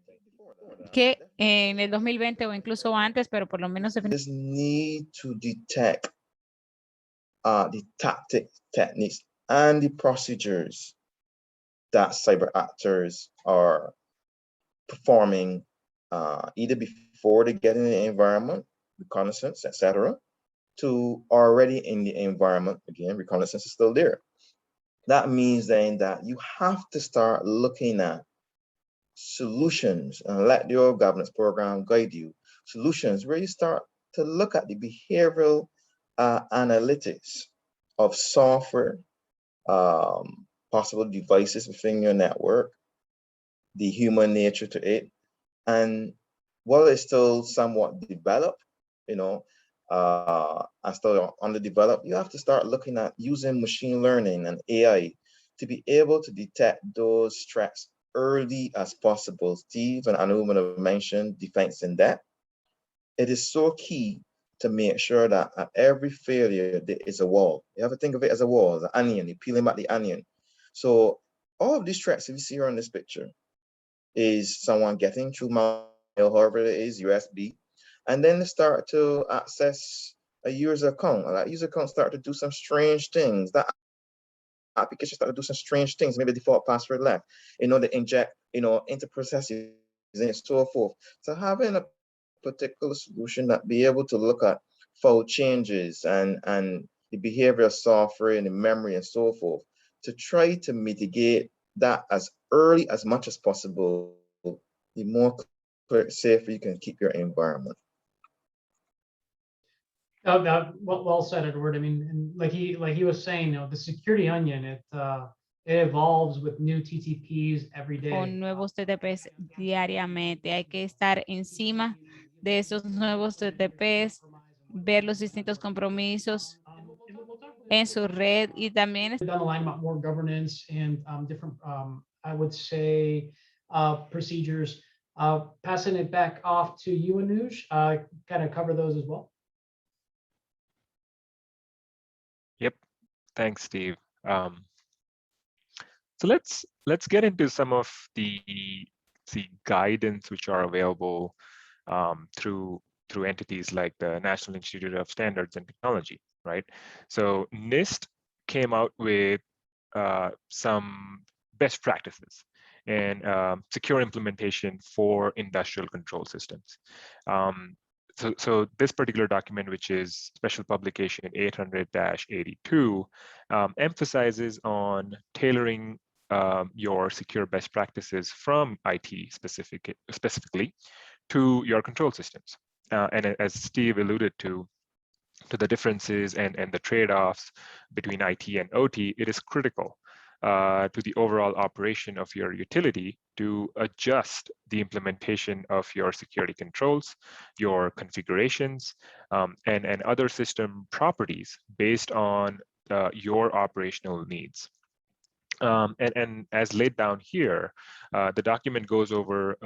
que en el 2020 o incluso antes, pero por lo menos This need to detect the tactics, techniques, and the procedures that cyber actors are performing either before they get in the environment, reconnaissance, etc., to already in the environment. Again, reconnaissance is still there. That means then that you have to start looking at solutions and let your governance program guide you. Solutions where you start to look at the behavioral analytics of software, possible devices within your network, the human nature to it. And while it's still somewhat developed, and still underdeveloped, you have to start looking at using machine learning and AI to be able to detect those threats early as possible. Steve and Anu have mentioned defense in depth. It is so key to make sure that at every failure, there is a wall. You have to think of it as a wall, as an onion, you're peeling back the onion. So all of these threats, if you see here on this picture, is someone getting through mail, however it is, USB, and then they start to access a user account. That user account start to do some strange things. That application start to do some strange things. Maybe default password left. They inject, into processes and so forth. So having a particular solution that be able to look at fault changes and the behavior of software and the memory and so forth to try to mitigate that as early as much as possible, the more safer you can keep your environment. Well said, Edward. I mean, and like he was saying, the security onion, it evolves with new TTPs every day. con nuevos TTPs diariamente. Hay que estar encima de esos nuevos TTPs, ver los distintos compromisos en su red y también Down the line about more governance and different, I would say, procedures. Passing it back off to you, Anuj, kind of cover those as well. Yep. Thanks, Steve. So let's get into some of the guidance which are available through entities like the National Institute of Standards and Technology, right? So NIST came out with some best practices and secure implementation for industrial control systems. So this particular document, which is special publication 800-82, emphasizes on tailoring your secure best practices from IT specifically to your control systems. And as Steve alluded to the differences and the trade-offs between IT and OT, it is critical to the overall operation of your utility to adjust the implementation of your security controls, your configurations, and other system properties based on your operational needs. And as laid down here, the document goes over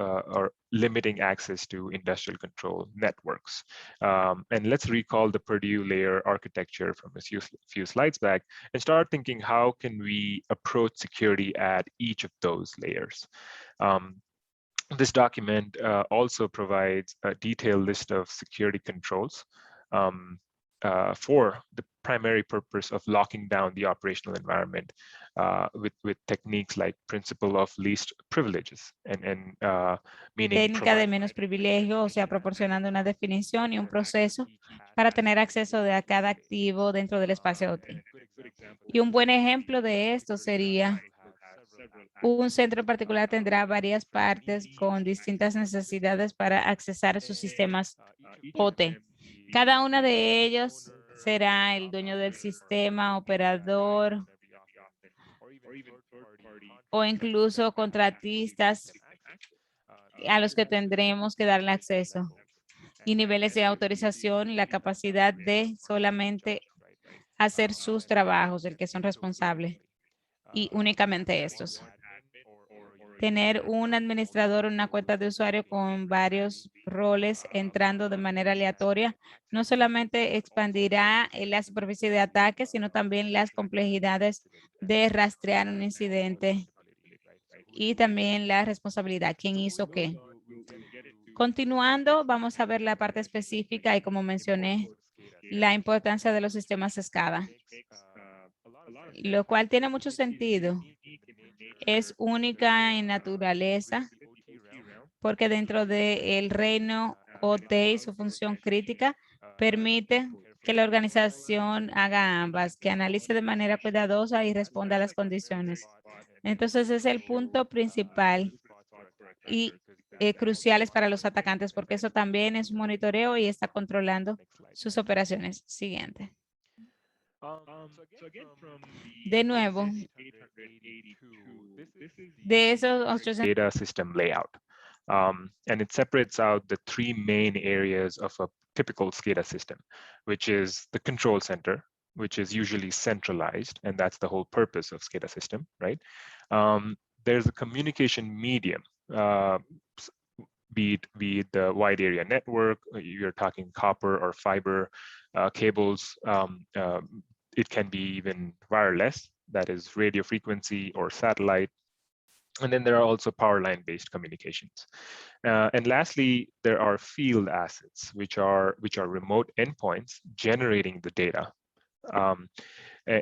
limiting access to industrial control networks. And let's recall the Purdue layer architecture from a few slides back and start thinking, how can we approach security at each of those layers? This document also provides a detailed list of security controls for the primary purpose of locking down the operational environment with techniques like principle of least privileges and meaning técnica de menos privilegio, o sea, proporcionando una definición y un proceso para tener acceso a cada activo dentro del espacio OT. Y un buen ejemplo de esto sería un centro en particular tendrá varias partes con distintas necesidades para accesar a sus sistemas OT. Cada una de ellos será el dueño del sistema, operador o incluso contratistas a los que tendremos que darle acceso y niveles de autorización y la capacidad de solamente hacer sus trabajos, el que son responsables y únicamente estos. Tener un administrador, una cuenta de usuario con varios roles entrando de manera aleatoria, no solamente expandirá la superficie de ataque, sino también las complejidades de rastrear un incidente y también la responsabilidad, quién hizo qué. Continuando, vamos a ver la parte específica y como mencioné, la importancia de los sistemas Scada, lo cual tiene mucho sentido. Es única en naturaleza porque dentro del reino OT y su función crítica permite que la organización haga ambas, que analice de manera cuidadosa y responda a las condiciones. Entonces es el punto principal y cruciales para los atacantes, porque eso también es un monitoreo y está controlando sus operaciones. Siguiente. De nuevo, de esos 800 data system layout. And it separates out the three main areas of a typical SCADA system, which is the control center, which is usually centralized, and that's the whole purpose of SCADA system, right? There's a communication medium, be it the wide area network, you're talking copper or fiber cables. It can be even wireless, that is radio frequency or satellite. And then there are also power line based communications. And lastly, there are field assets, which are remote endpoints generating the data.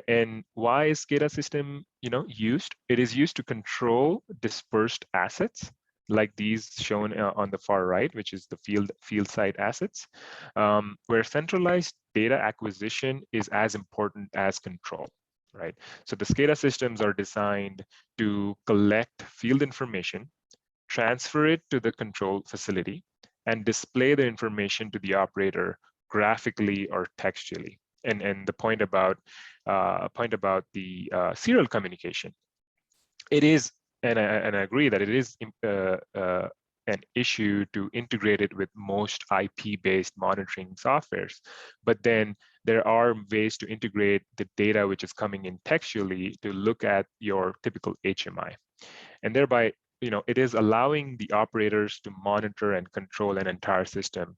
And why is SCADA system used? It is used to control dispersed assets like these shown on the far right, which is the field side assets, where centralized data acquisition is as important as control. Right. So the SCADA systems are designed to collect field information, transfer it to the control facility, and display the information to the operator graphically or textually. And the point about the serial communication, it is, and I agree that it is an issue to integrate it with most IP-based monitoring softwares. But then there are ways to integrate the data which is coming in textually to look at your typical HMI. And thereby, it is allowing the operators to monitor and control an entire system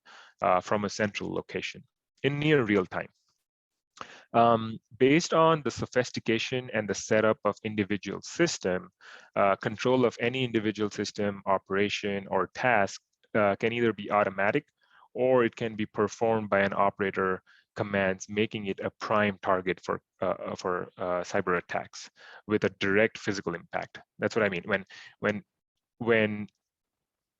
from a central location in near real time. Based on the sophistication and the setup of individual system, control of any individual system, operation, or task can either be automatic or it can be performed by an operator commands, making it a prime target for cyber attacks with a direct physical impact. That's what I mean. When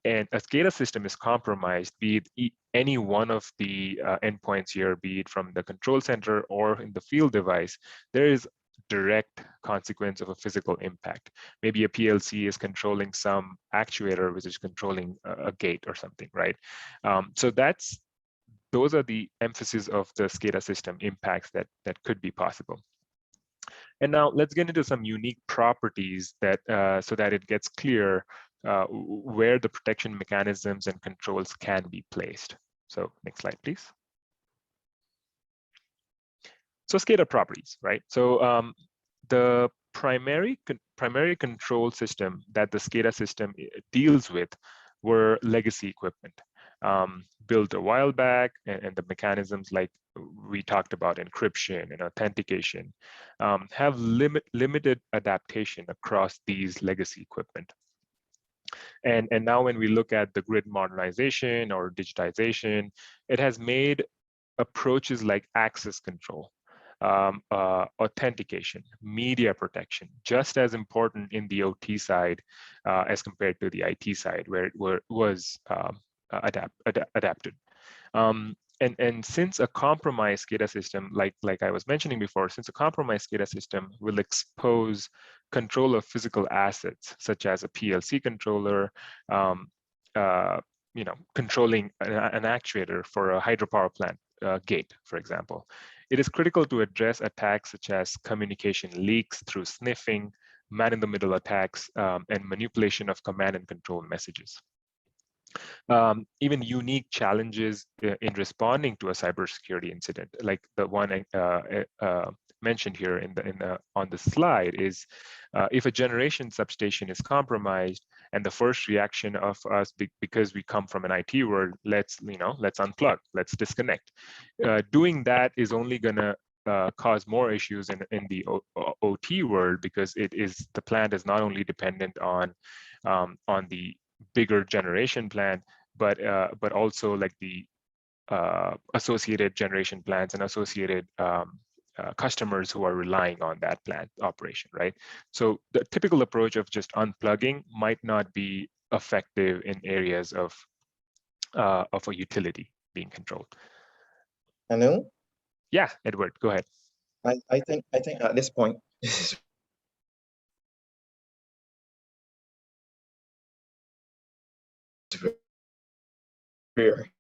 a SCADA system is compromised, be it any one of the endpoints here, be it from the control center or in the field device, there is direct consequence of a physical impact. Maybe a PLC is controlling some actuator, which is controlling a gate or something, right? So those are the emphasis of the SCADA system impacts that could be possible. And now let's get into some unique properties that so that it gets clear where the protection mechanisms and controls can be placed. So next slide, please. So SCADA properties, right? So the primary control system that the SCADA system deals with were legacy equipment built a while back, and the mechanisms like we talked about, encryption and authentication, have limited adaptation across these legacy equipment. And now when we look at the grid modernization or digitization, it has made approaches like access control, authentication, media protection, just as important in the OT side as compared to the IT side, where it was adapted. And since a compromised SCADA system, like I was mentioning before, since a compromised SCADA system will expose control of physical assets, such as a PLC controller, controlling an actuator for a hydropower plant gate, for example. It is critical to address attacks such as communication leaks through sniffing, man-in-the-middle attacks, and manipulation of command and control messages. Even unique challenges in responding to a cybersecurity incident, like the one mentioned here on the slide, is if a generation substation is compromised, and the first reaction of us, because we come from an IT world, let's unplug, let's disconnect. Doing that is only gonna cause more issues in the OT world, because the plant is not only dependent on the bigger generation plant, but also like the associated generation plants and associated customers who are relying on that plant operation, right? So the typical approach of just unplugging might not be effective in areas of a utility being controlled. Hello? Yeah, Edward, go ahead. I think at this point, very,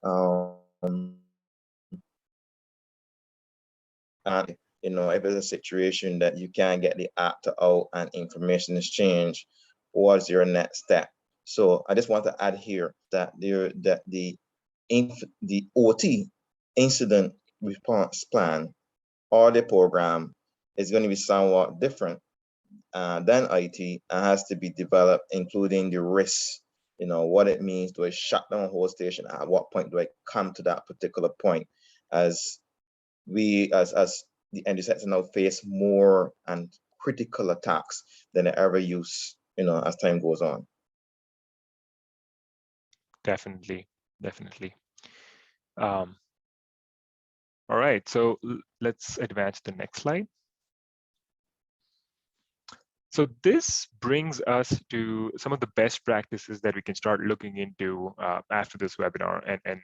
and if it's a situation that you can't get the actor out and information is changed, what's your next step? So I just want to add here that the OT, incident response plan, or the program is going to be somewhat different than IT and has to be developed, including the risks, what it means to shut down a whole station. At what point do I come to that particular point, as we as the end sector now face more and critical attacks than they ever use, as time goes on. Definitely. All right, so let's advance to the next slide. So this brings us to some of the best practices that we can start looking into after this webinar, and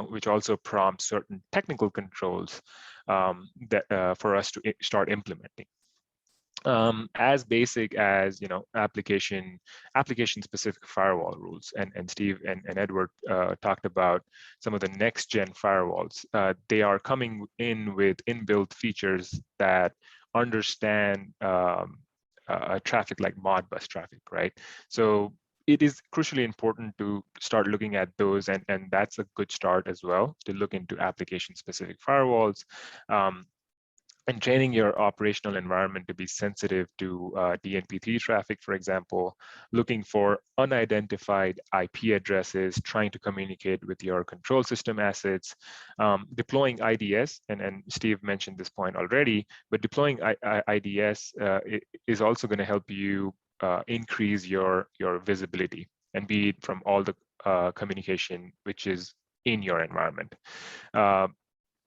which also prompts certain technical controls that for us to start implementing. As basic as application specific firewall rules, and Steve and Edward talked about some of the next gen firewalls. They are coming in with inbuilt features that understand traffic like Modbus traffic, right? So it is crucially important to start looking at those, and that's a good start as well, to look into application specific firewalls. And training your operational environment to be sensitive to DNP3 traffic, for example, looking for unidentified IP addresses, trying to communicate with your control system assets, deploying IDS, and Steve mentioned this point already, but deploying IDS is also going to help you increase your visibility and be it from all the communication which is in your environment. And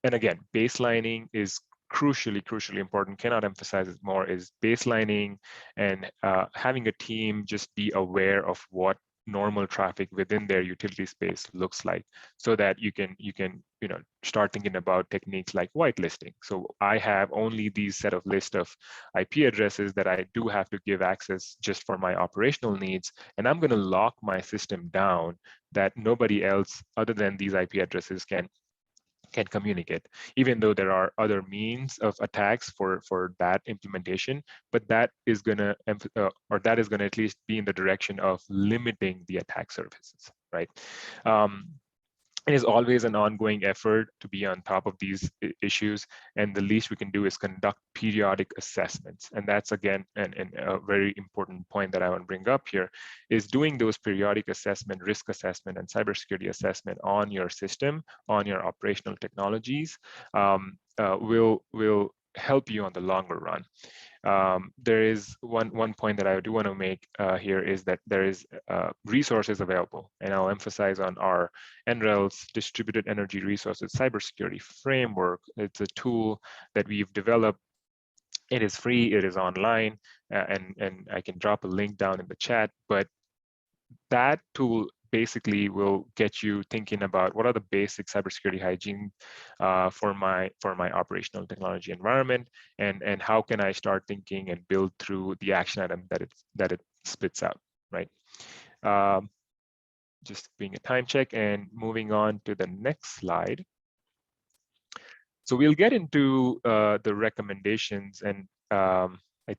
again, baselining is crucially important. Cannot emphasize it more. Is baselining and having a team just be aware of what normal traffic within their utility space looks like, so that you can start thinking about techniques like whitelisting. So I have only these set of list of IP addresses that I do have to give access just for my operational needs, and I'm going to lock my system down that nobody else other than these IP addresses can communicate, even though there are other means of attacks for that implementation, but that is going to at least be in the direction of limiting the attack surfaces, right? It is always an ongoing effort to be on top of these issues, and the least we can do is conduct periodic assessments. And that's, again, a very important point that I want to bring up here, is doing those periodic assessment, risk assessment, and cybersecurity assessment on your system, on your operational technologies, will help you on the longer run. There is one point that I do want to make here, is that there is resources available, and I'll emphasize on our NREL's Distributed Energy Resources Cybersecurity Framework. It's a tool that we've developed. It is free, it is online, and I can drop a link down in the chat, but that tool basically will get you thinking about what are the basic cybersecurity hygiene for my operational technology environment, and how can I start thinking and build through the action item that it spits out, right? Just being a time check and moving on to the next slide. So we'll get into the recommendations, and I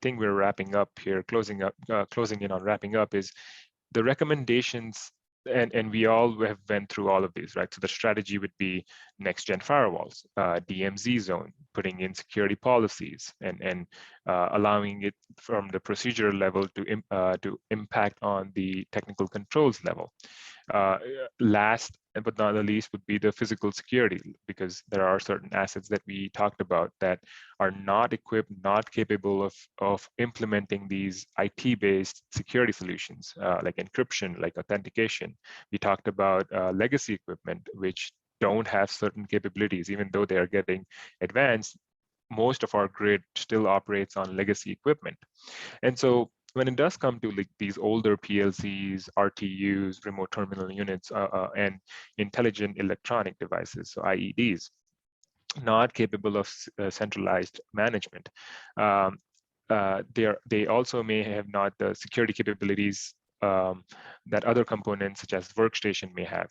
think we're wrapping up here, closing in on wrapping up, is the recommendations, and we all have went through all of these, right? So the strategy would be next gen firewalls, DMZ zone, putting in security policies, and allowing it from the procedural level to impact on the technical controls level. Last but not the least would be the physical security, because there are certain assets that we talked about that are not equipped, not capable of implementing these IT-based security solutions, like encryption, like authentication. We talked about legacy equipment, which don't have certain capabilities, even though they are getting advanced. Most of our grid still operates on legacy equipment. And so when it does come to like these older PLCs, RTUs, remote terminal units, and intelligent electronic devices, so IEDs, not capable of centralized management, they also may have not the security capabilities that other components such as workstation may have.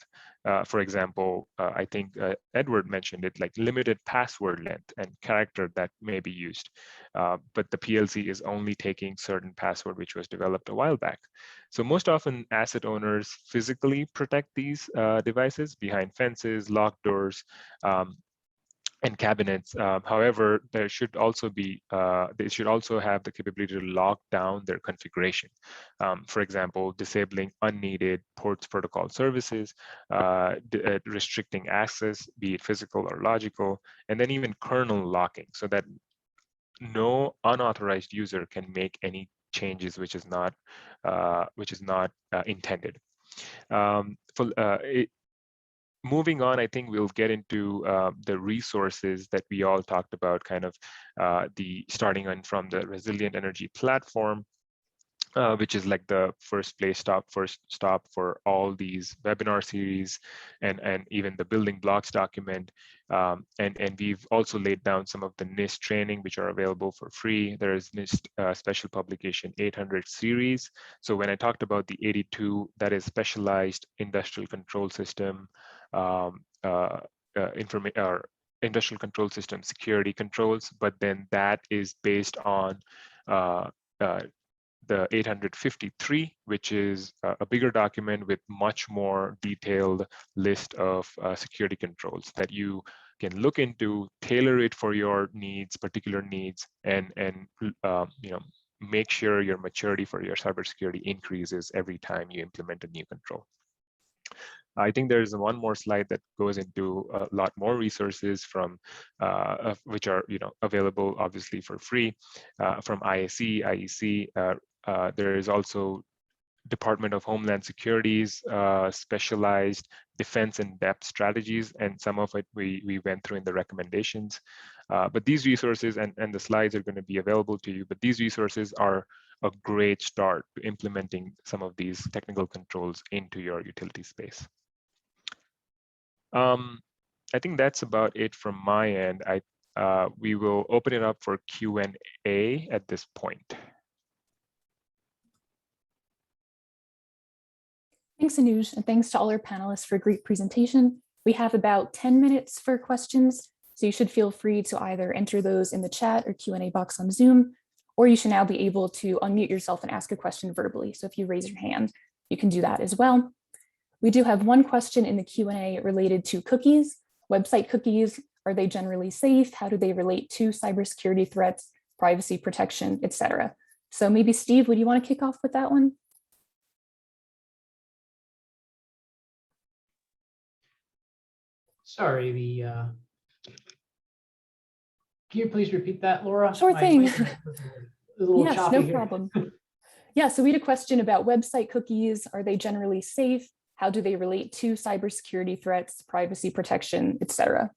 For example, I think Edward mentioned it, like limited password length and character that may be used, but the PLC is only taking certain password which was developed a while back. So most often asset owners physically protect these devices behind fences, locked doors, and cabinets. However, there should also be, they should also have the capability to lock down their configuration. For example, disabling unneeded ports protocol services, restricting access, be it physical or logical, and then even kernel locking, so that no unauthorized user can make any changes which is not intended. Moving on, I think we'll get into the resources that we all talked about, kind of starting on from the Resilient Energy Platform, which is like the first stop for all these webinar series and even the building blocks document. And we've also laid down some of the NIST training, which are available for free. There is NIST special publication 800 series. So when I talked about the 82, that is specialized industrial control system, industrial control system security controls, but then that is based on the 853, which is a bigger document with much more detailed list of security controls that you can look into, tailor it for your needs, particular needs, and make sure your maturity for your cybersecurity increases every time you implement a new control. I think there's one more slide that goes into a lot more resources from which are available obviously for free from ISE, IEC. There is also Department of Homeland Security's specialized defense and depth strategies, and some of it we went through in the recommendations. But these resources and the slides are going to be available to you, but these resources are a great start to implementing some of these technical controls into your utility space. I think that's about it from my end. We will open it up for Q&A at this point. Thanks, Anuj, and thanks to all our panelists for a great presentation. We have about 10 minutes for questions, so you should feel free to either enter those in the chat or Q&A box on Zoom, or you should now be able to unmute yourself and ask a question verbally. So if you raise your hand, you can do that as well. We do have one question in the Q&A related to cookies. Website cookies, are they generally safe? How do they relate to cybersecurity threats, privacy protection, etc.? So maybe Steve, would you want to kick off with that one? Sorry, can you please repeat that, Laura? Sure thing. Yes, no problem. Yeah, so we had a question about website cookies. Are they generally safe? How do they relate to cybersecurity threats, privacy protection, etc.?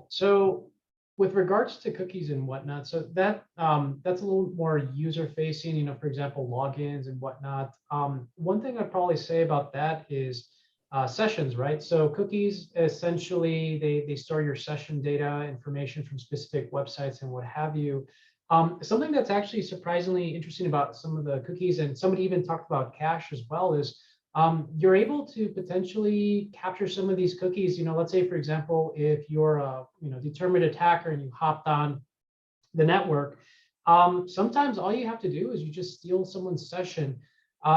So with regards to cookies and whatnot, so that that's a little more user-facing, for example, logins and whatnot. One thing I'd probably say about that is sessions, right? So cookies, essentially, they store your session data, information from specific websites and what have you. Something that's actually surprisingly interesting about some of the cookies, and somebody even talked about cache as well, is you're able to potentially capture some of these cookies. Let's say, for example, if you're a determined attacker and you hopped on the network, sometimes all you have to do is you just steal someone's session.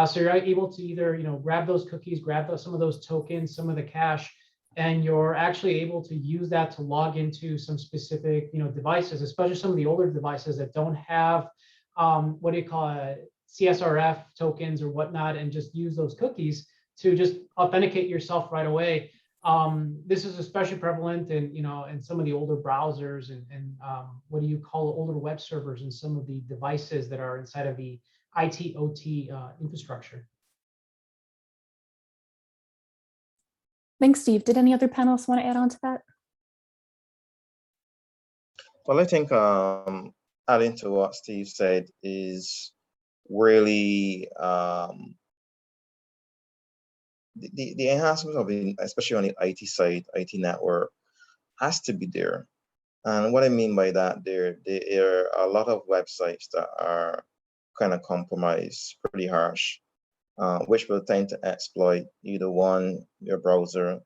So you're able to either grab those cookies, grab some of those tokens, some of the cache, and you're actually able to use that to log into some specific devices, especially some of the older devices that don't have what do you call it, CSRF tokens or whatnot, and just use those cookies to just authenticate yourself right away. This is especially prevalent in, in some of the older browsers and what do you call older web servers and some of the devices that are inside of the IT OT infrastructure. Thanks, Steve. Did any other panelists want to add on to that? Well, I think adding to what Steve said is really the enhancement of it, especially on the IT side, IT network, has to be there. And what I mean by that, there are a lot of websites that are kind of compromised, pretty harsh, which will tend to exploit either one, your browser,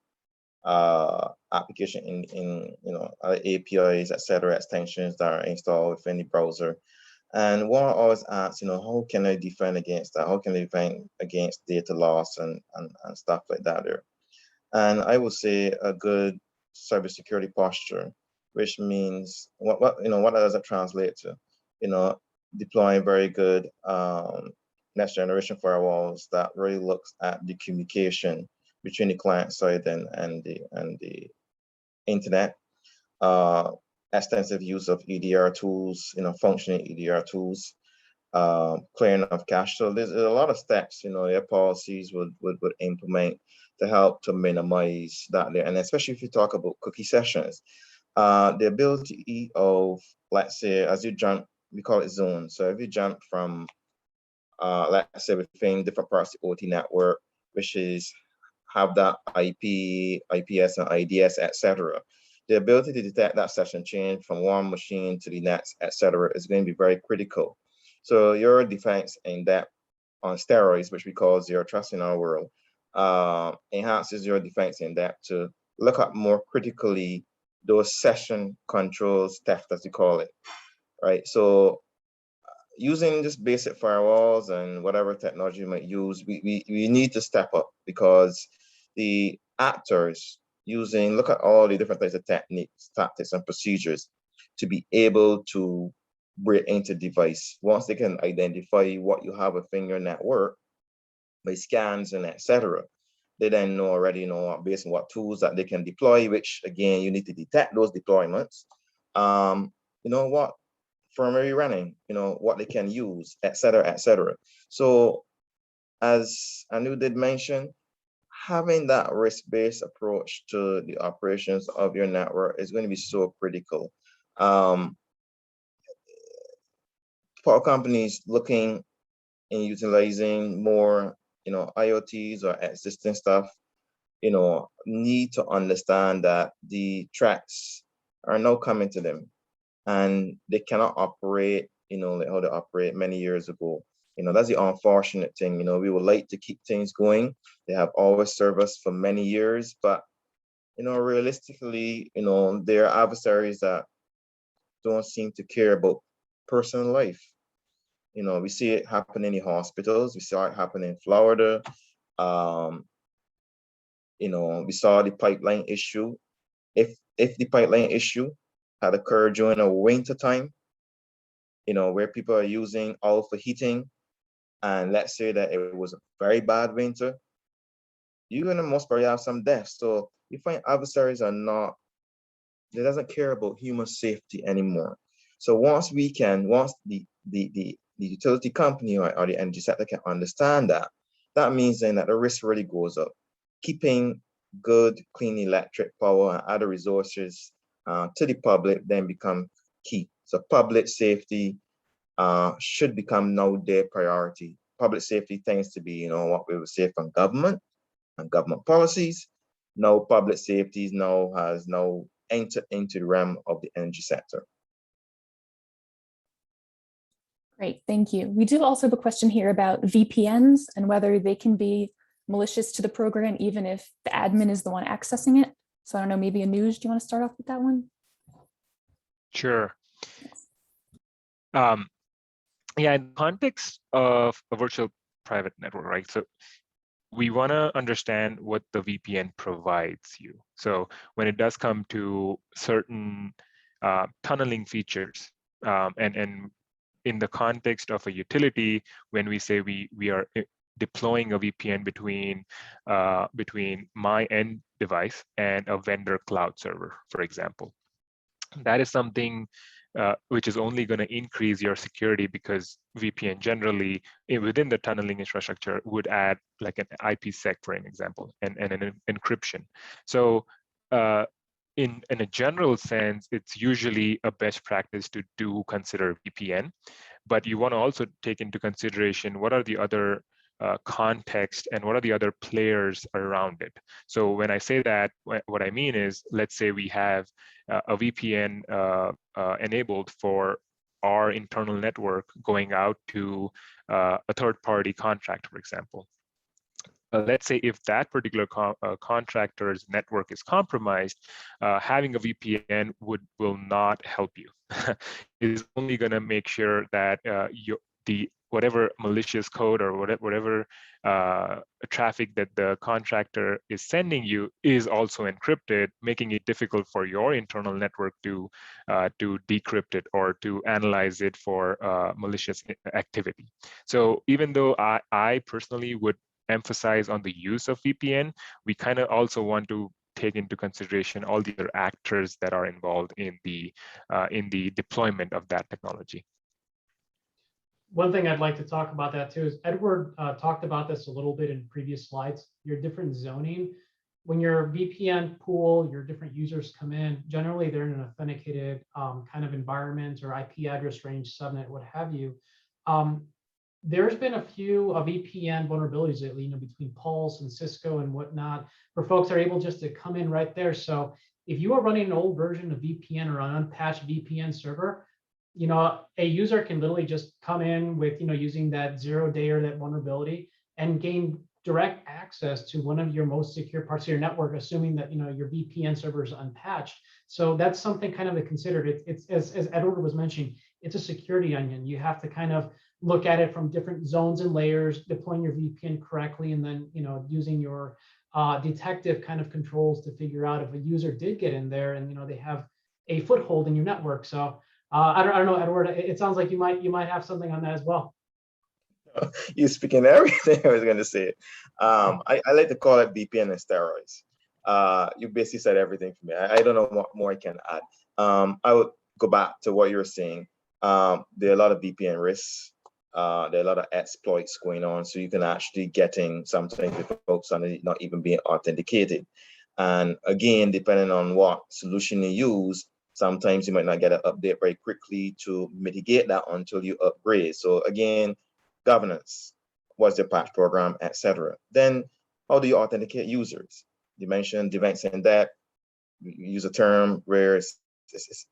application in APIs, etc., extensions that are installed within the browser. And one always asks, how can I defend against that? How can I defend against data loss and stuff like that there? And I would say a good cybersecurity posture, which means what does that translate to? Deploying very good next generation firewalls that really looks at the communication between the client side and the internet. Extensive use of EDR tools, functioning EDR tools, clearing of cache. So there's a lot of steps, your policies would implement to help to minimize that there. And especially if you talk about cookie sessions, the ability of, let's say, as you jump, we call it zones. So if you jump from, let's say, within different parts of the OT network, which is have that IP, IPS, and IDS, etc. The ability to detect that session change from one machine to the next, etc., is going to be very critical. So your defense in depth on steroids, which we call zero trust in our world, enhances your defense in depth to look at more critically those session controls theft, as you call it, right? So using just basic firewalls and whatever technology you might use, we need to step up, because the actors look at all the different types of techniques, tactics, and procedures to be able to break into device. Once they can identify what you have within your network by scans and etc., they then already know based on what tools that they can deploy, which again, you need to detect those deployments. What firmware running, what they can use, etc., etc. So as Anu did mention, having that risk-based approach to the operations of your network is going to be so critical. For companies looking in utilizing more, IoTs or existing stuff, need to understand that the threats are now coming to them, and they cannot operate, like how they operate many years ago. That's the unfortunate thing. We would like to keep things going. They have always served us for many years, but realistically, there are adversaries that don't seem to care about personal life. We see it happen in the hospitals. We saw it happen in Florida. We saw the pipeline issue. If the pipeline issue had occurred during a winter time, where people are using oil for heating, and let's say that it was a very bad winter, you're gonna most probably have some deaths. So you find adversaries they doesn't care about human safety anymore. So once the utility company or the energy sector can understand that means then that the risk really goes up. Keeping good, clean electric power and other resources to the public then become key. So public safety should become now their priority. Public safety tends to be, what we would say from government and government policies. Now public safety has entered into the realm of the energy sector. Great, thank you. We do also have a question here about VPNs and whether they can be malicious to the program, even if the admin is the one accessing it. So I don't know, maybe Anuj, do you want to start off with that one? Sure. Yeah, in the context of a virtual private network, right? So we want to understand what the VPN provides you. So when it does come to certain tunneling features, and in the context of a utility, when we say we are deploying a VPN between my end device and a vendor cloud server, for example. That is something which is only going to increase your security, because VPN generally within the tunneling infrastructure would add like an IPsec, for an example, and an encryption. So in a general sense, it's usually a best practice to consider VPN, but you want to also take into consideration what are the other context and what are the other players around it. So when I say that, what I mean is, let's say we have a VPN enabled for our internal network going out to a third-party contractor, for example. Let's say if that particular contractor's network is compromised, having a VPN will not help you. It is only going to make sure that whatever malicious code or whatever traffic that the contractor is sending you is also encrypted, making it difficult for your internal network to decrypt it or to analyze it for malicious activity. So even though I personally would emphasize on the use of VPN, we kind of also want to take into consideration all the other actors that are involved in the deployment of that technology. One thing I'd like to talk about that too is Edward talked about this a little bit in previous slides, your different zoning. When your VPN pool, your different users come in, generally they're in an authenticated kind of environment or IP address range, subnet, what have you. There's been a few VPN vulnerabilities that, between Pulse and Cisco and whatnot, where folks are able just to come in right there. So if you are running an old version of VPN or an unpatched VPN server, a user can literally just come in with, using that 0-day or that vulnerability and gain direct access to one of your most secure parts of your network, assuming that, your VPN server is unpatched. So that's something kind of to consider. It's as Edward was mentioning, it's a security onion. You have to kind of look at it from different zones and layers, deploying your VPN correctly, and then, using your detective kind of controls to figure out if a user did get in there and, they have a foothold in your network. So I don't know, Edward, it sounds like you might have something on that as well. You're speaking everything I was going to say. I like to call it VPN and steroids. You basically said everything for me. I don't know what more I can add. I would go back to what you were saying. There are a lot of VPN risks. There are a lot of exploits going on. So you can actually getting sometimes with folks not even being authenticated. And again, depending on what solution you use, sometimes you might not get an update very quickly to mitigate that until you upgrade. So again, governance, what's the patch program, etc. Then how do you authenticate users? You mentioned defense in that. You use a term where it's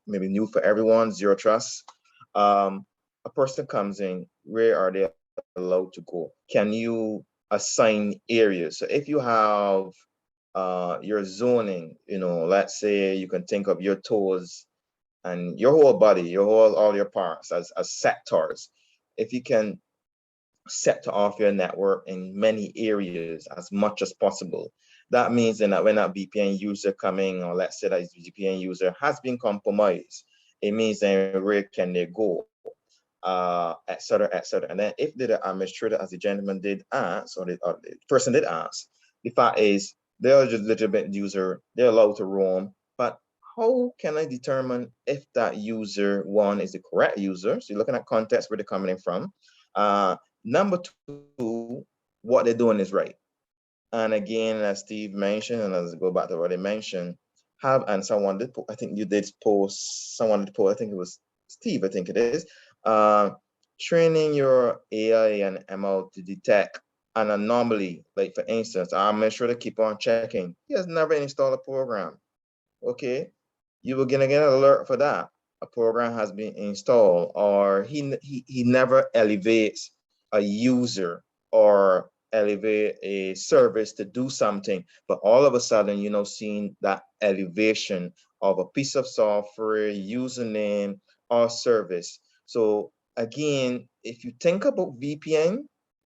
maybe new for everyone, zero trust. A person comes in, where are they allowed to go? Can you assign areas? So if you have your zoning, let's say you can think of your toes and your whole body, all your parts as sectors. If you can set off your network in many areas as much as possible, that means that when that VPN user coming, or let's say that VPN user has been compromised, it means then where can they go, et cetera, et cetera. And then if the administrator, as the gentleman did ask, or the person did ask, the fact is they're just a legitimate user, they're allowed to roam, but how can I determine if that user, one, is the correct user? So you're looking at context where they're coming in from. Number two, what they're doing is right. And again, as Steve mentioned, and as I go back to what he mentioned, and someone did, I think you did post, someone did post, I think it was Steve, I think it is, training your AI and ML to detect an anomaly. Like for instance, I'm make sure to keep on checking. He has never installed a program. Okay, you were gonna get an alert for that. A program has been installed, or he never elevates a user or elevate a service to do something, but all of a sudden, seeing that elevation of a piece of software, username, or service. So again, if you think about VPN,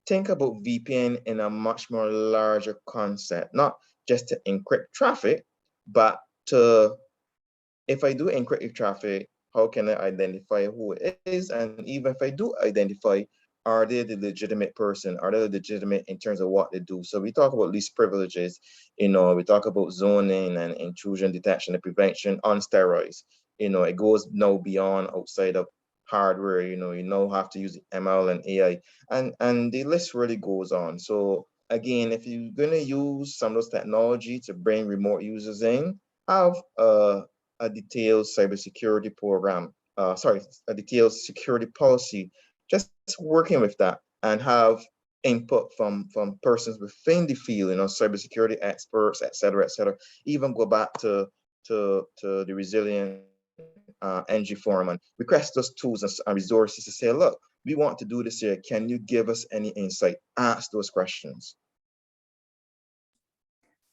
think about VPN in a much more larger concept, not just to encrypt traffic, but if I do encrypt traffic, how can I identify who it is? And even if I do identify, are they the legitimate person? Are they legitimate in terms of what they do? So we talk about least privileges, we talk about zoning and intrusion detection and prevention on steroids. It goes now beyond outside of hardware, you now have to use ML and AI, and the list really goes on. So again, if you're going to use some of those technology to bring remote users in, have a detailed cybersecurity program, a detailed security policy, just working with that, and have input from persons within the field, cybersecurity experts, et cetera, even go back to the resilient NG forum and request those tools and resources to say, look, we want to do this here. Can you give us any insight? Ask those questions.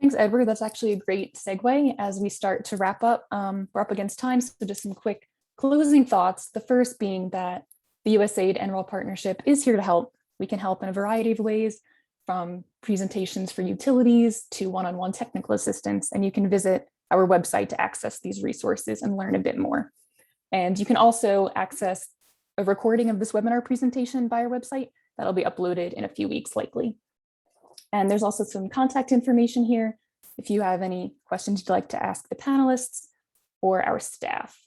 Thanks, Edward. That's actually a great segue as we start to wrap up. We're up against time, so just some quick closing thoughts. The first being that the USAID-NREL partnership is here to help. We can help in a variety of ways, from presentations for utilities to one-on-one technical assistance, and you can visit our website to access these resources and learn a bit more. And you can also access a recording of this webinar presentation by our website that'll be uploaded in a few weeks likely. And there's also some contact information here if you have any questions you'd like to ask the panelists or our staff.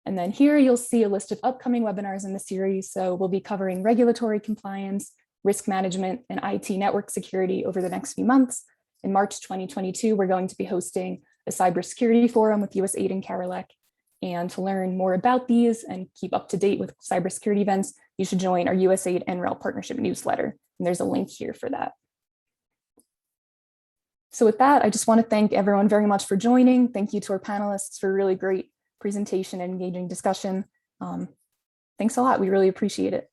And then here you'll see a list of upcoming webinars in the series. So we'll be covering regulatory compliance, risk management, and IT network security over the next few months. In March 2022, we're going to be hosting a cybersecurity forum with USAID and CARILEC. And to learn more about these and keep up to date with cybersecurity events, you should join our USAID-NREL partnership newsletter. And there's a link here for that. So with that, I just want to thank everyone very much for joining. Thank you to our panelists for a really great presentation and engaging discussion. Thanks a lot. We really appreciate it.